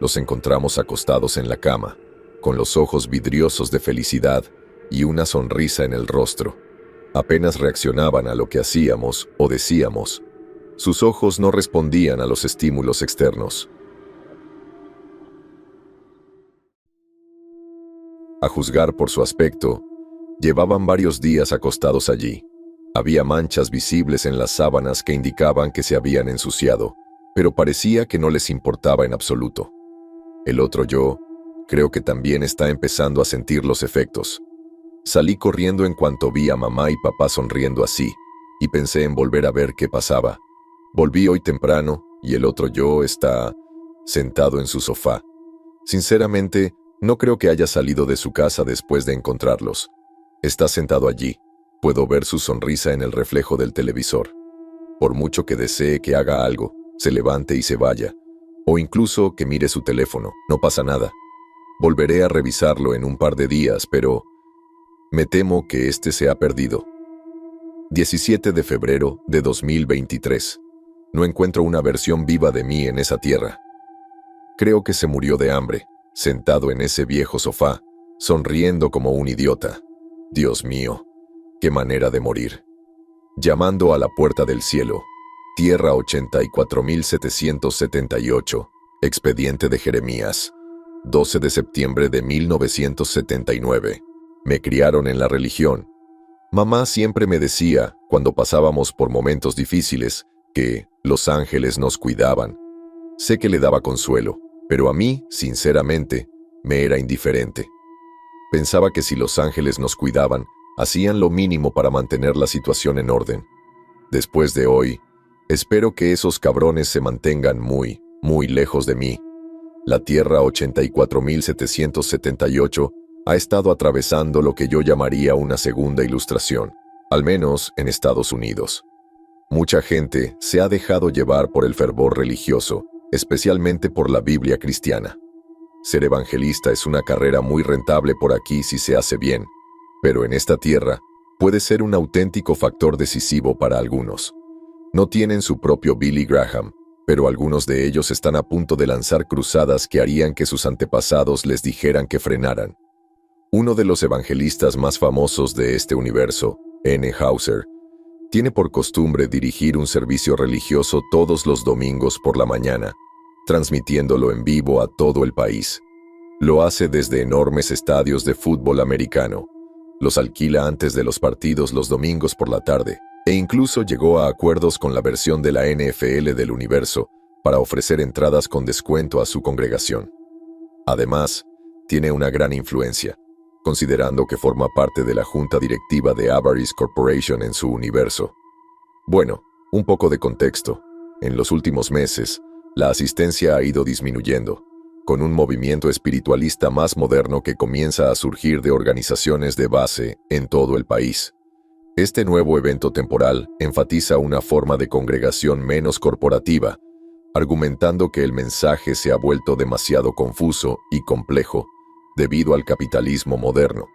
Los encontramos acostados en la cama, con los ojos vidriosos de felicidad y una sonrisa en el rostro. Apenas reaccionaban a lo que hacíamos o decíamos. Sus ojos no respondían a los estímulos externos. A juzgar por su aspecto, llevaban varios días acostados allí. Había manchas visibles en las sábanas que indicaban que se habían ensuciado, pero parecía que no les importaba en absoluto. El otro yo, creo que también está empezando a sentir los efectos. Salí corriendo en cuanto vi a mamá y papá sonriendo así, y pensé en volver a ver qué pasaba. Volví hoy temprano, y el otro yo está sentado en su sofá. Sinceramente, no creo que haya salido de su casa después de encontrarlos. Está sentado allí. Puedo ver su sonrisa en el reflejo del televisor. Por mucho que desee que haga algo, se levante y se vaya, o incluso que mire su teléfono, no pasa nada. Volveré a revisarlo en un par de días, pero me temo que este se ha perdido. 17 de febrero de 2023. No encuentro una versión viva de mí en esa tierra. Creo que se murió de hambre, sentado en ese viejo sofá, sonriendo como un idiota. Dios mío, qué manera de morir. Llamando a la puerta del cielo. Tierra 84778. Expediente de Jeremías, 12 de septiembre de 1979. Me criaron en la religión. Mamá siempre me decía, cuando pasábamos por momentos difíciles, que los ángeles nos cuidaban. Sé que le daba consuelo, pero a mí, sinceramente, me era indiferente. Pensaba que si los ángeles nos cuidaban, hacían lo mínimo para mantener la situación en orden. Después de hoy, espero que esos cabrones se mantengan muy, muy lejos de mí. La Tierra 84.778 ha estado atravesando lo que yo llamaría una segunda ilustración, al menos en Estados Unidos. Mucha gente se ha dejado llevar por el fervor religioso, especialmente por la Biblia cristiana. Ser evangelista es una carrera muy rentable por aquí si se hace bien, pero en esta tierra puede ser un auténtico factor decisivo para algunos. No tienen su propio Billy Graham, pero algunos de ellos están a punto de lanzar cruzadas que harían que sus antepasados les dijeran que frenaran. Uno de los evangelistas más famosos de este universo, N. Hauser, tiene por costumbre dirigir un servicio religioso todos los domingos por la mañana, transmitiéndolo en vivo a todo el país. Lo hace desde enormes estadios de fútbol americano. Los alquila antes de los partidos los domingos por la tarde, e incluso llegó a acuerdos con la versión de la NFL del universo para ofrecer entradas con descuento a su congregación. Además, tiene una gran influencia, considerando que forma parte de la junta directiva de Avaris Corporation en su universo. Bueno, un poco de contexto. En los últimos meses, la asistencia ha ido disminuyendo, con un movimiento espiritualista más moderno que comienza a surgir de organizaciones de base en todo el país. Este nuevo evento temporal enfatiza una forma de congregación menos corporativa, argumentando que el mensaje se ha vuelto demasiado confuso y complejo debido al capitalismo moderno.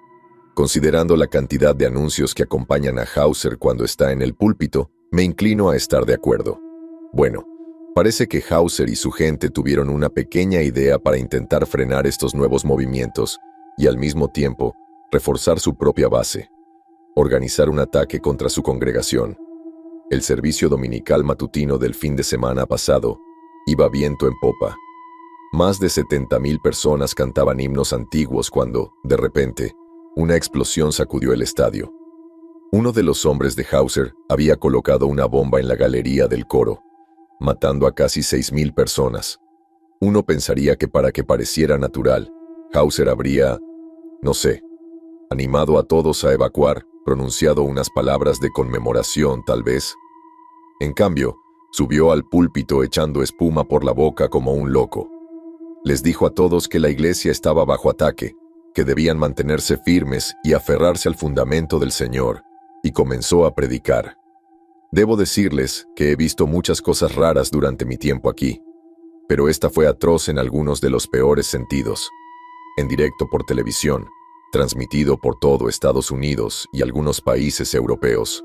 Considerando la cantidad de anuncios que acompañan a Hauser cuando está en el púlpito, me inclino a estar de acuerdo. Bueno, parece que Hauser y su gente tuvieron una pequeña idea para intentar frenar estos nuevos movimientos y al mismo tiempo reforzar su propia base, organizar un ataque contra su congregación. El servicio dominical matutino del fin de semana pasado iba viento en popa. Más de 70,000 personas cantaban himnos antiguos cuando, de repente, una explosión sacudió el estadio. Uno de los hombres de Hauser había colocado una bomba en la galería del coro, matando a casi 6,000 personas. Uno pensaría que para que pareciera natural, Hauser habría, no sé, animado a todos a evacuar, pronunciado unas palabras de conmemoración tal vez. En cambio, subió al púlpito echando espuma por la boca como un loco. Les dijo a todos que la iglesia estaba bajo ataque, que debían mantenerse firmes y aferrarse al fundamento del Señor, y comenzó a predicar. Debo decirles que he visto muchas cosas raras durante mi tiempo aquí, pero esta fue atroz en algunos de los peores sentidos. En directo por televisión, transmitido por todo Estados Unidos y algunos países europeos,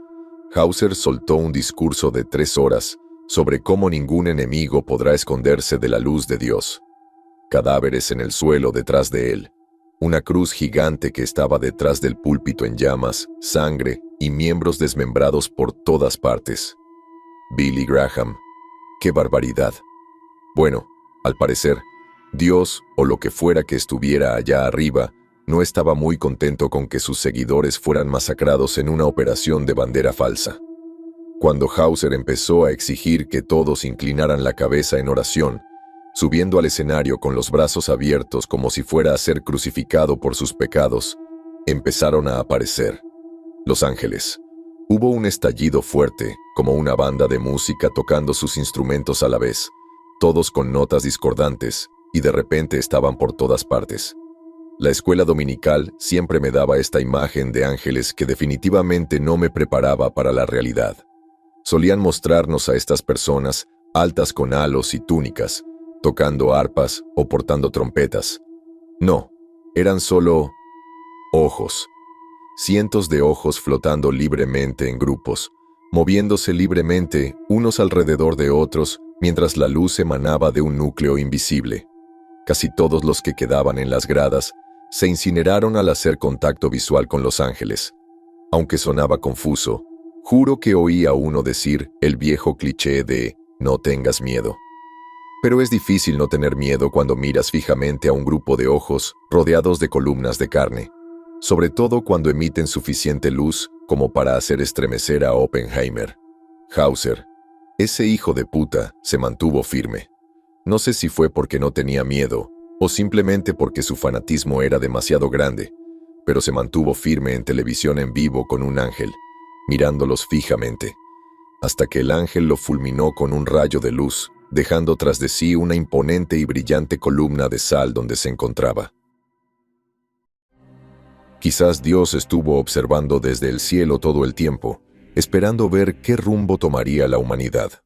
Hauser soltó un discurso de 3 horas sobre cómo ningún enemigo podrá esconderse de la luz de Dios. Cadáveres en el suelo detrás de él, una cruz gigante que estaba detrás del púlpito en llamas, sangre y miembros desmembrados por todas partes. Billy Graham. ¡Qué barbaridad! Bueno, al parecer, Dios, o lo que fuera que estuviera allá arriba, no estaba muy contento con que sus seguidores fueran masacrados en una operación de bandera falsa. Cuando Hauser empezó a exigir que todos inclinaran la cabeza en oración, subiendo al escenario con los brazos abiertos como si fuera a ser crucificado por sus pecados, empezaron a aparecer los ángeles. Hubo un estallido fuerte, como una banda de música tocando sus instrumentos a la vez, todos con notas discordantes, y de repente estaban por todas partes. La escuela dominical siempre me daba esta imagen de ángeles que definitivamente no me preparaba para la realidad. Solían mostrarnos a estas personas altas con halos y túnicas, tocando arpas o portando trompetas. No, eran solo ojos. Cientos de ojos flotando libremente en grupos, moviéndose libremente unos alrededor de otros mientras la luz emanaba de un núcleo invisible. Casi todos los que quedaban en las gradas se incineraron al hacer contacto visual con los ángeles. Aunque sonaba confuso, juro que oí a uno decir el viejo cliché de «no tengas miedo». Pero es difícil no tener miedo cuando miras fijamente a un grupo de ojos rodeados de columnas de carne, sobre todo cuando emiten suficiente luz como para hacer estremecer a Oppenheimer. Hauser, ese hijo de puta, se mantuvo firme. No sé si fue porque no tenía miedo o simplemente porque su fanatismo era demasiado grande, pero se mantuvo firme en televisión en vivo con un ángel, mirándolos fijamente, hasta que el ángel lo fulminó con un rayo de luz, dejando tras de sí una imponente y brillante columna de sal donde se encontraba. Quizás Dios estuvo observando desde el cielo todo el tiempo, esperando ver qué rumbo tomaría la humanidad.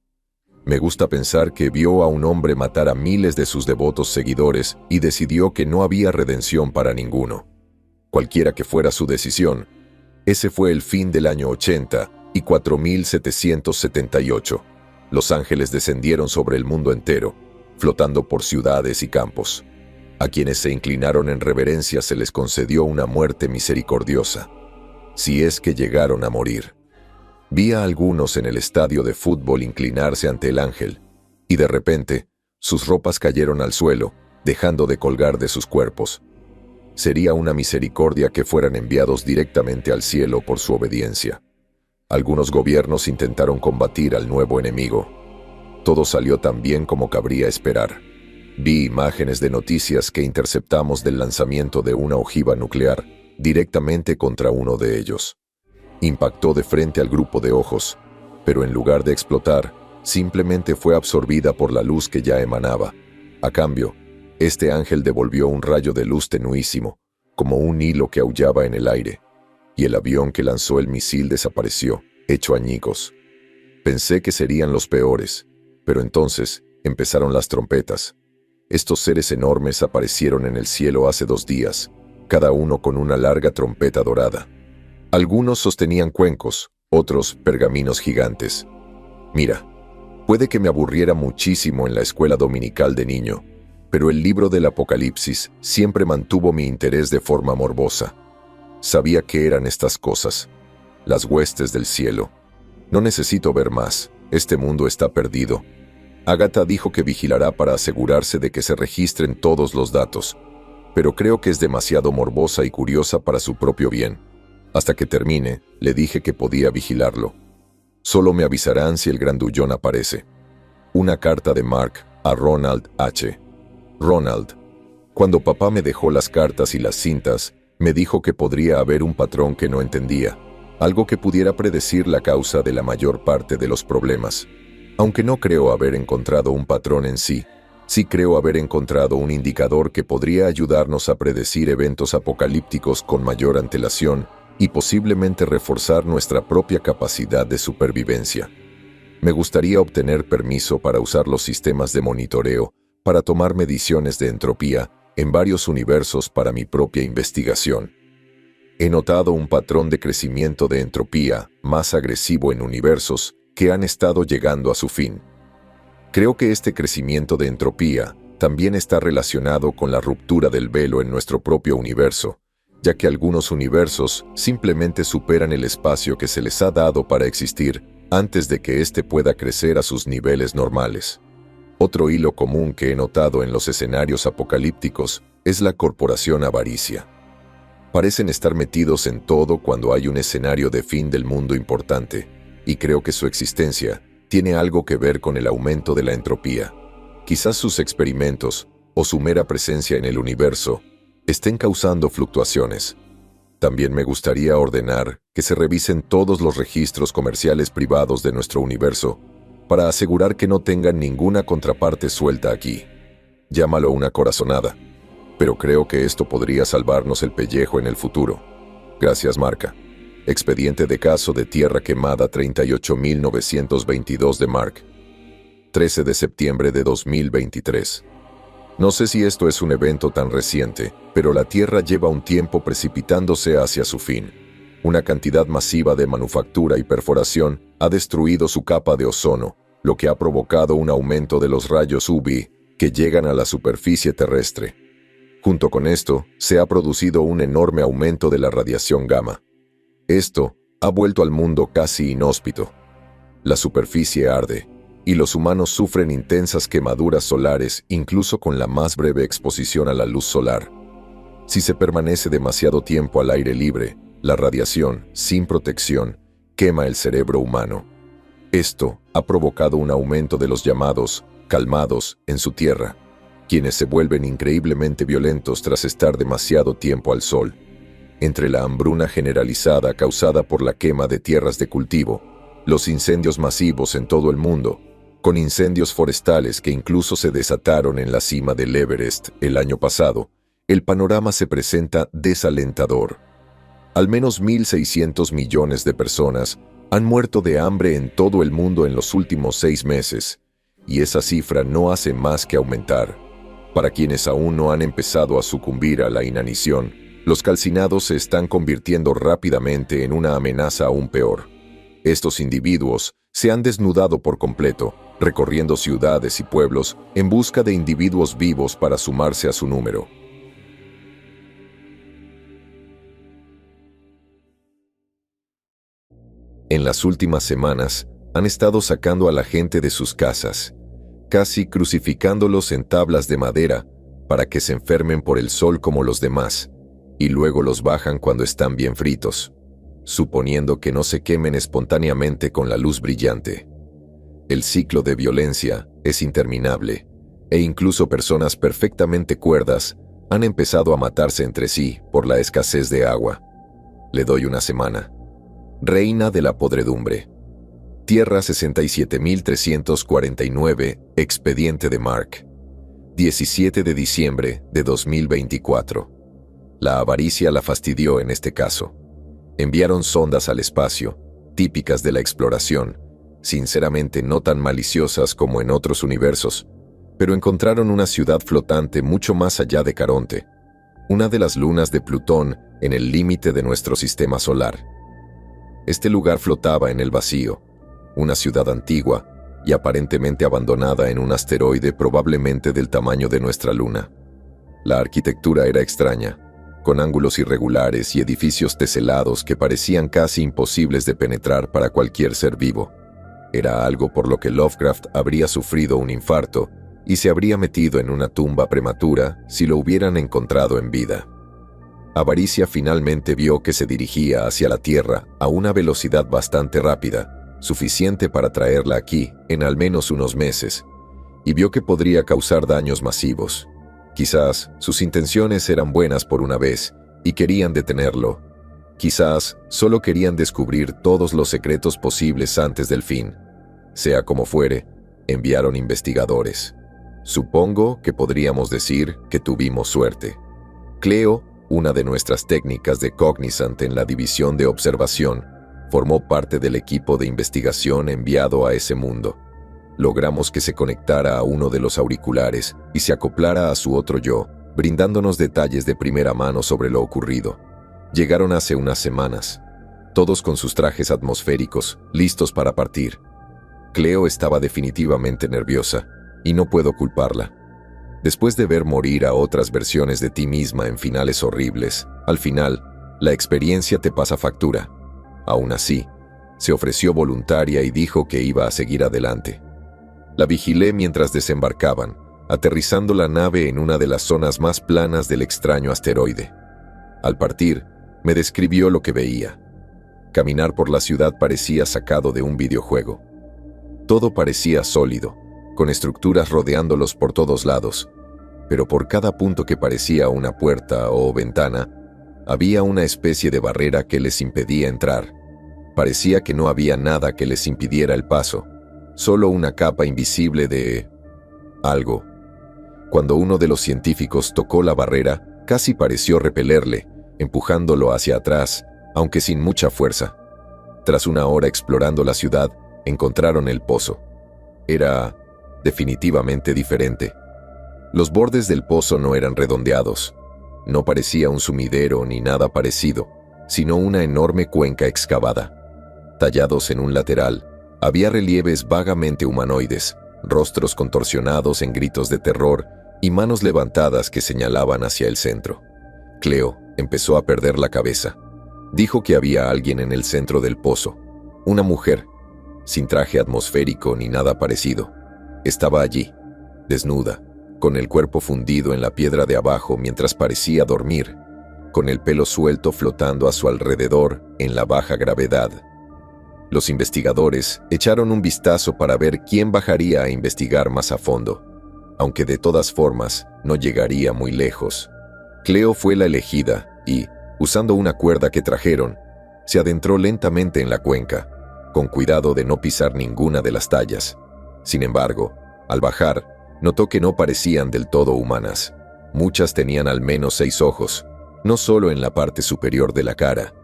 Me gusta pensar que vio a un hombre matar a miles de sus devotos seguidores y decidió que no había redención para ninguno. Cualquiera que fuera su decisión, ese fue el fin del año 80 y 4778. Los ángeles descendieron sobre el mundo entero, flotando por ciudades y campos. A quienes se inclinaron en reverencia se les concedió una muerte misericordiosa, si es que llegaron a morir. Vi a algunos en el estadio de fútbol inclinarse ante el ángel, y de repente, sus ropas cayeron al suelo, dejando de colgar de sus cuerpos. Sería una misericordia que fueran enviados directamente al cielo por su obediencia. Algunos gobiernos intentaron combatir al nuevo enemigo. Todo salió tan bien como cabría esperar. Vi imágenes de noticias que interceptamos del lanzamiento de una ojiva nuclear directamente contra uno de ellos. Impactó de frente al grupo de ojos, pero en lugar de explotar, simplemente fue absorbida por la luz que ya emanaba. A cambio, este ángel devolvió un rayo de luz tenuísimo, como un hilo que aullaba en el aire, y el avión que lanzó el misil desapareció, hecho añicos. Pensé que serían los peores, pero entonces empezaron las trompetas. Estos seres enormes aparecieron en el cielo hace 2 días, cada uno con una larga trompeta dorada. Algunos sostenían cuencos, otros pergaminos gigantes. Mira, puede que me aburriera muchísimo en la escuela dominical de niño, pero el libro del Apocalipsis siempre mantuvo mi interés de forma morbosa. Sabía qué eran estas cosas, las huestes del cielo. No necesito ver más, este mundo está perdido. Agatha dijo que vigilará para asegurarse de que se registren todos los datos, pero creo que es demasiado morbosa y curiosa para su propio bien. Hasta que termine, le dije que podía vigilarlo. Solo me avisarán si el grandullón aparece. Una carta de Mark a Ronald H. Ronald, cuando papá me dejó las cartas y las cintas, me dijo que podría haber un patrón que no entendía, algo que pudiera predecir la causa de la mayor parte de los problemas. Aunque no creo haber encontrado un patrón en sí, sí creo haber encontrado un indicador que podría ayudarnos a predecir eventos apocalípticos con mayor antelación y posiblemente reforzar nuestra propia capacidad de supervivencia. Me gustaría obtener permiso para usar los sistemas de monitoreo para tomar mediciones de entropía en varios universos para mi propia investigación. He notado un patrón de crecimiento de entropía más agresivo en universos que han estado llegando a su fin. Creo que este crecimiento de entropía también está relacionado con la ruptura del velo en nuestro propio universo, ya que algunos universos simplemente superan el espacio que se les ha dado para existir antes de que éste pueda crecer a sus niveles normales. Otro hilo común que he notado en los escenarios apocalípticos es la corporación avaricia. Parecen estar metidos en todo cuando hay un escenario de fin del mundo importante, y creo que su existencia tiene algo que ver con el aumento de la entropía. Quizás sus experimentos o su mera presencia en el universo estén causando fluctuaciones. También me gustaría ordenar que se revisen todos los registros comerciales privados de nuestro universo para asegurar que no tengan ninguna contraparte suelta aquí. Llámalo una corazonada, pero creo que esto podría salvarnos el pellejo en el futuro. Gracias, Marca. Expediente de caso de tierra quemada 38.922 de Mark. 13 de septiembre de 2023. No sé si esto es un evento tan reciente, pero la Tierra lleva un tiempo precipitándose hacia su fin. Una cantidad masiva de manufactura y perforación ha destruido su capa de ozono, lo que ha provocado un aumento de los rayos UV que llegan a la superficie terrestre. Junto con esto, se ha producido un enorme aumento de la radiación gamma. Esto ha vuelto al mundo casi inhóspito. La superficie arde, y los humanos sufren intensas quemaduras solares incluso con la más breve exposición a la luz solar. Si se permanece demasiado tiempo al aire libre, la radiación, sin protección, quema el cerebro humano. Esto ha provocado un aumento de los llamados calmados en su tierra, quienes se vuelven increíblemente violentos tras estar demasiado tiempo al sol. Entre la hambruna generalizada causada por la quema de tierras de cultivo, los incendios masivos en todo el mundo, con incendios forestales que incluso se desataron en la cima del Everest el año pasado, el panorama se presenta desalentador. Al menos 1.600 millones de personas han muerto de hambre en todo el mundo en los últimos 6 meses, y esa cifra no hace más que aumentar. Para quienes aún no han empezado a sucumbir a la inanición, los calcinados se están convirtiendo rápidamente en una amenaza aún peor. Estos individuos se han desnudado por completo, recorriendo ciudades y pueblos en busca de individuos vivos para sumarse a su número. En las últimas semanas, han estado sacando a la gente de sus casas, casi crucificándolos en tablas de madera para que se enfermen por el sol como los demás, y luego los bajan cuando están bien fritos, suponiendo que no se quemen espontáneamente con la luz brillante. El ciclo de violencia es interminable, e incluso personas perfectamente cuerdas han empezado a matarse entre sí por la escasez de agua. Le doy una semana. Reina de la podredumbre. Tierra 67.349, expediente de Mark. 17 de diciembre de 2024. La avaricia la fastidió en este caso. Enviaron sondas al espacio, típicas de la exploración, sinceramente no tan maliciosas como en otros universos, pero encontraron una ciudad flotante mucho más allá de Caronte, una de las lunas de Plutón en el límite de nuestro sistema solar. Este lugar flotaba en el vacío, una ciudad antigua y aparentemente abandonada en un asteroide probablemente del tamaño de nuestra luna. La arquitectura era extraña, con ángulos irregulares y edificios teselados que parecían casi imposibles de penetrar para cualquier ser vivo. Era algo por lo que Lovecraft habría sufrido un infarto y se habría metido en una tumba prematura si lo hubieran encontrado en vida. Avaricia finalmente vio que se dirigía hacia la Tierra a una velocidad bastante rápida, suficiente para traerla aquí en al menos unos meses, y vio que podría causar daños masivos. Quizás sus intenciones eran buenas por una vez y querían detenerlo. Quizás solo querían descubrir todos los secretos posibles antes del fin. Sea como fuere, enviaron investigadores. Supongo que podríamos decir que tuvimos suerte. Cleo, una de nuestras técnicas de Cognizant en la división de observación, formó parte del equipo de investigación enviado a ese mundo. Logramos que se conectara a uno de los auriculares y se acoplara a su otro yo, brindándonos detalles de primera mano sobre lo ocurrido. Llegaron hace unas semanas, todos con sus trajes atmosféricos, listos para partir. Cleo estaba definitivamente nerviosa, y no puedo culparla. Después de ver morir a otras versiones de ti misma en finales horribles, al final, la experiencia te pasa factura. Aún así, se ofreció voluntaria y dijo que iba a seguir adelante. La vigilé mientras desembarcaban, aterrizando la nave en una de las zonas más planas del extraño asteroide. Al partir, me describió lo que veía. Caminar por la ciudad parecía sacado de un videojuego. Todo parecía sólido, con estructuras rodeándolos por todos lados, pero por cada punto que parecía una puerta o ventana, había una especie de barrera que les impedía entrar. Parecía que no había nada que les impidiera el paso, solo una capa invisible de algo. Cuando uno de los científicos tocó la barrera, casi pareció repelerle, empujándolo hacia atrás, aunque sin mucha fuerza. Tras una hora explorando la ciudad, encontraron el pozo. Era definitivamente diferente. Los bordes del pozo no eran redondeados. No parecía un sumidero ni nada parecido, sino una enorme cuenca excavada. Tallados en un lateral, había relieves vagamente humanoides, rostros contorsionados en gritos de terror y manos levantadas que señalaban hacia el centro. Cleo empezó a perder la cabeza. Dijo que había alguien en el centro del pozo. Una mujer. sin traje atmosférico ni nada parecido. Estaba allí, desnuda, con el cuerpo fundido en la piedra de abajo mientras parecía dormir, con el pelo suelto flotando a su alrededor en la baja gravedad. Los investigadores echaron un vistazo para ver quién bajaría a investigar más a fondo, aunque de todas formas no llegaría muy lejos. Cleo fue la elegida y, usando una cuerda que trajeron, se adentró lentamente en la cuenca, con cuidado de no pisar ninguna de las tallas. Sin embargo, al bajar, notó que no parecían del todo humanas. Muchas tenían al menos 6 ojos, no solo en la parte superior de la cara,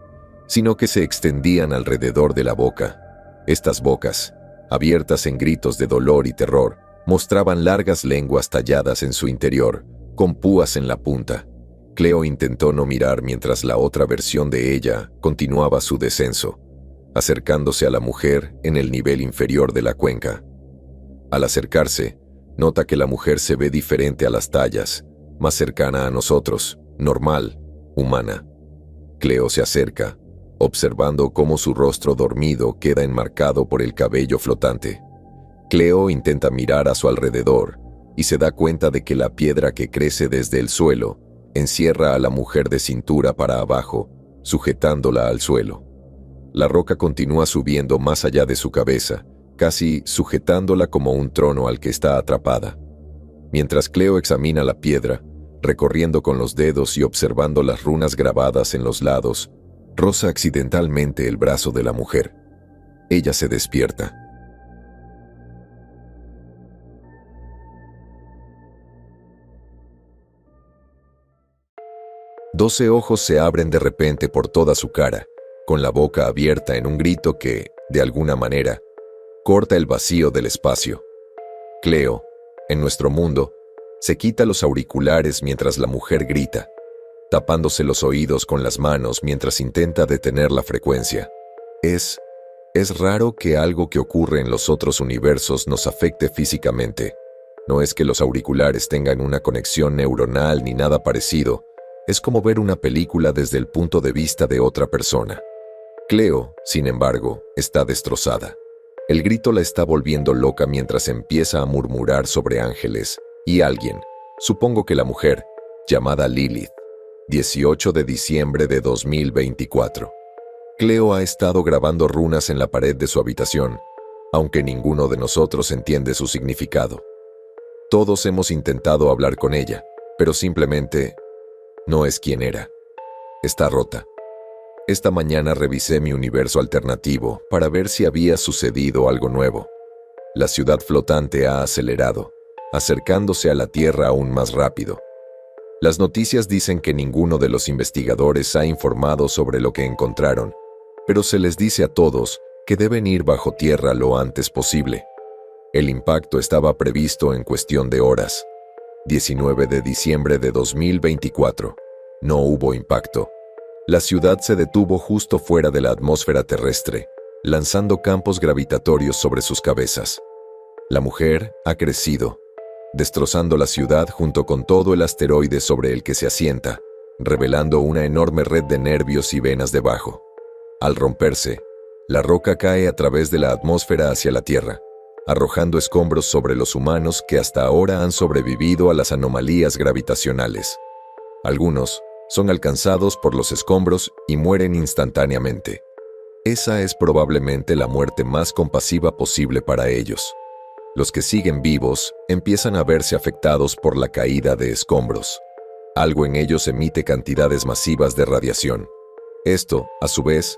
sino que se extendían alrededor de la boca. Estas bocas, abiertas en gritos de dolor y terror, mostraban largas lenguas talladas en su interior, con púas en la punta. Cleo intentó no mirar mientras la otra versión de ella continuaba su descenso, acercándose a la mujer en el nivel inferior de la cuenca. Al acercarse, nota que la mujer se ve diferente a las tallas, más cercana a nosotros, normal, humana. Cleo se acerca, observando cómo su rostro dormido queda enmarcado por el cabello flotante. Cleo intenta mirar a su alrededor y se da cuenta de que la piedra que crece desde el suelo encierra a la mujer de cintura para abajo, sujetándola al suelo. La roca continúa subiendo más allá de su cabeza, casi sujetándola como un trono al que está atrapada. Mientras Cleo examina la piedra, recorriendo con los dedos y observando las runas grabadas en los lados, roza accidentalmente el brazo de la mujer. Ella se despierta. Doce ojos se abren de repente por toda su cara, con la boca abierta en un grito que, de alguna manera, corta el vacío del espacio. Cleo, en nuestro mundo, se quita los auriculares mientras la mujer grita, tapándose los oídos con las manos mientras intenta detener la frecuencia. Es raro que algo que ocurre en los otros universos nos afecte físicamente. No es que los auriculares tengan una conexión neuronal ni nada parecido. Es como ver una película desde el punto de vista de otra persona. Cleo, sin embargo, está destrozada. El grito la está volviendo loca mientras empieza a murmurar sobre ángeles y alguien, supongo que la mujer, llamada Lilith. 18 de diciembre de 2024. Cleo ha estado grabando runas en la pared de su habitación, aunque ninguno de nosotros entiende su significado. Todos hemos intentado hablar con ella, pero simplemente no es quien era. Está rota. Esta mañana revisé mi universo alternativo para ver si había sucedido algo nuevo. La ciudad flotante ha acelerado, acercándose a la Tierra aún más rápido. Las noticias dicen que ninguno de los investigadores ha informado sobre lo que encontraron, pero se les dice a todos que deben ir bajo tierra lo antes posible. El impacto estaba previsto en cuestión de horas. 19 de diciembre de 2024. No hubo impacto. La ciudad se detuvo justo fuera de la atmósfera terrestre, lanzando campos gravitatorios sobre sus cabezas. La mujer ha crecido, destrozando la ciudad junto con todo el asteroide sobre el que se asienta, revelando una enorme red de nervios y venas debajo. Al romperse, la roca cae a través de la atmósfera hacia la Tierra, arrojando escombros sobre los humanos que hasta ahora han sobrevivido a las anomalías gravitacionales. Algunos son alcanzados por los escombros y mueren instantáneamente. Esa es probablemente la muerte más compasiva posible para ellos. Los que siguen vivos empiezan a verse afectados por la caída de escombros. Algo en ellos emite cantidades masivas de radiación. Esto, a su vez,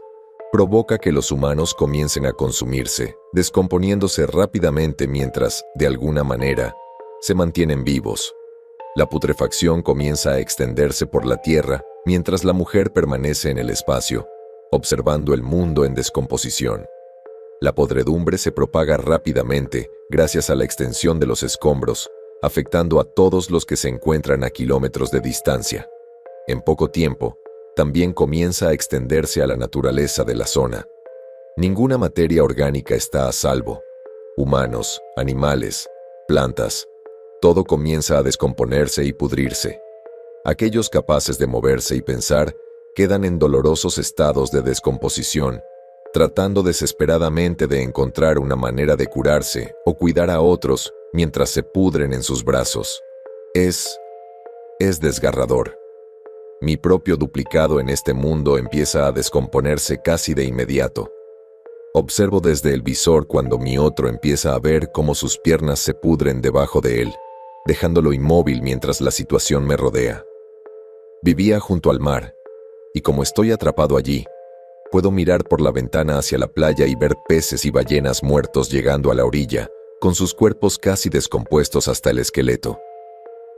provoca que los humanos comiencen a consumirse, descomponiéndose rápidamente mientras, de alguna manera, se mantienen vivos. La putrefacción comienza a extenderse por la Tierra mientras la mujer permanece en el espacio, observando el mundo en descomposición. La podredumbre se propaga rápidamente gracias a la extensión de los escombros, afectando a todos los que se encuentran a kilómetros de distancia. En poco tiempo, también comienza a extenderse a la naturaleza de la zona. Ninguna materia orgánica está a salvo. Humanos, animales, plantas, todo comienza a descomponerse y pudrirse. Aquellos capaces de moverse y pensar quedan en dolorosos estados de descomposición, tratando desesperadamente de encontrar una manera de curarse o cuidar a otros mientras se pudren en sus brazos. Es desgarrador. Mi propio duplicado en este mundo empieza a descomponerse casi de inmediato. Observo desde el visor cuando mi otro empieza a ver cómo sus piernas se pudren debajo de él, dejándolo inmóvil mientras la situación me rodea. Vivía junto al mar, y como estoy atrapado allí, puedo mirar por la ventana hacia la playa y ver peces y ballenas muertos llegando a la orilla, con sus cuerpos casi descompuestos hasta el esqueleto.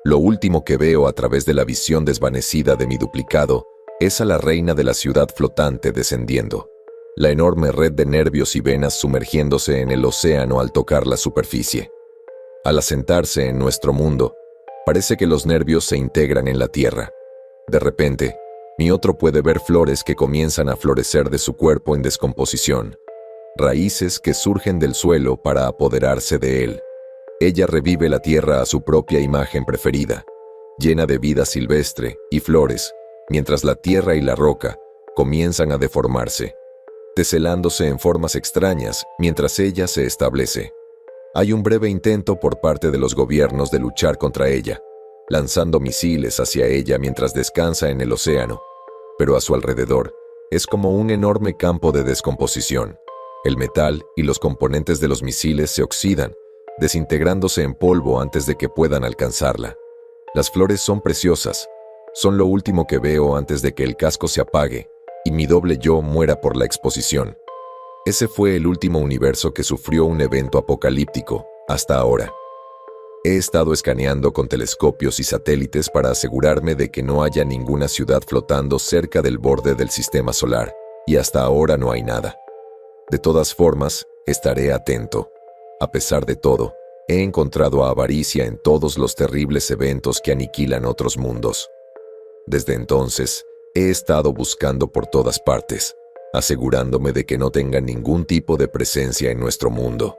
Lo último que veo a través de la visión desvanecida de mi duplicado es a la reina de la ciudad flotante descendiendo, la enorme red de nervios y venas sumergiéndose en el océano al tocar la superficie. Al asentarse en nuestro mundo, parece que los nervios se integran en la tierra. De repente, mi otro puede ver flores que comienzan a florecer de su cuerpo en descomposición, raíces que surgen del suelo para apoderarse de él. Ella revive la tierra a su propia imagen preferida, llena de vida silvestre y flores, mientras la tierra y la roca comienzan a deformarse, teselándose en formas extrañas mientras ella se establece. Hay un breve intento por parte de los gobiernos de luchar contra ella, lanzando misiles hacia ella mientras descansa en el océano, pero a su alrededor es como un enorme campo de descomposición. El metal y los componentes de los misiles se oxidan, desintegrándose en polvo antes de que puedan alcanzarla. Las flores son preciosas, son lo último que veo antes de que el casco se apague y mi doble yo muera por la exposición. Ese fue el último universo que sufrió un evento apocalíptico, hasta ahora. He estado escaneando con telescopios y satélites para asegurarme de que no haya ninguna ciudad flotando cerca del borde del sistema solar, y hasta ahora no hay nada. De todas formas, estaré atento. A pesar de todo, he encontrado avaricia en todos los terribles eventos que aniquilan otros mundos. Desde entonces, he estado buscando por todas partes, asegurándome de que no tengan ningún tipo de presencia en nuestro mundo.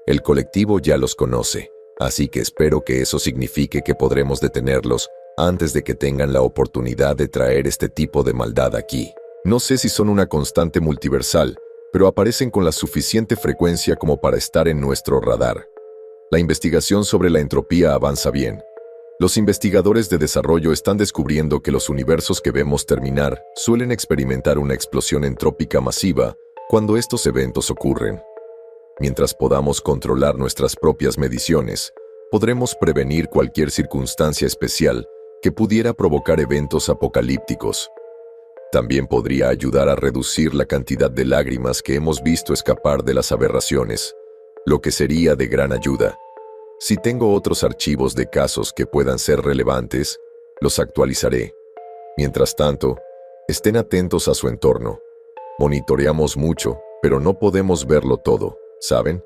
El colectivo ya los conoce, así que espero que eso signifique que podremos detenerlos antes de que tengan la oportunidad de traer este tipo de maldad aquí. No sé si son una constante multiversal, pero aparecen con la suficiente frecuencia como para estar en nuestro radar. La investigación sobre la entropía avanza bien. Los investigadores de desarrollo están descubriendo que los universos que vemos terminar suelen experimentar una explosión entrópica masiva cuando estos eventos ocurren. Mientras podamos controlar nuestras propias mediciones, podremos prevenir cualquier circunstancia especial que pudiera provocar eventos apocalípticos. También podría ayudar a reducir la cantidad de lágrimas que hemos visto escapar de las aberraciones, lo que sería de gran ayuda. Si tengo otros archivos de casos que puedan ser relevantes, los actualizaré. Mientras tanto, estén atentos a su entorno. Monitoreamos mucho, pero no podemos verlo todo, ¿saben?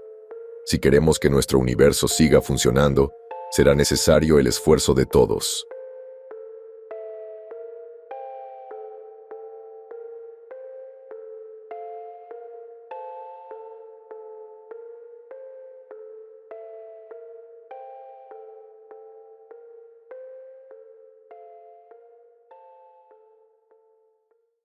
Si queremos que nuestro universo siga funcionando, será necesario el esfuerzo de todos.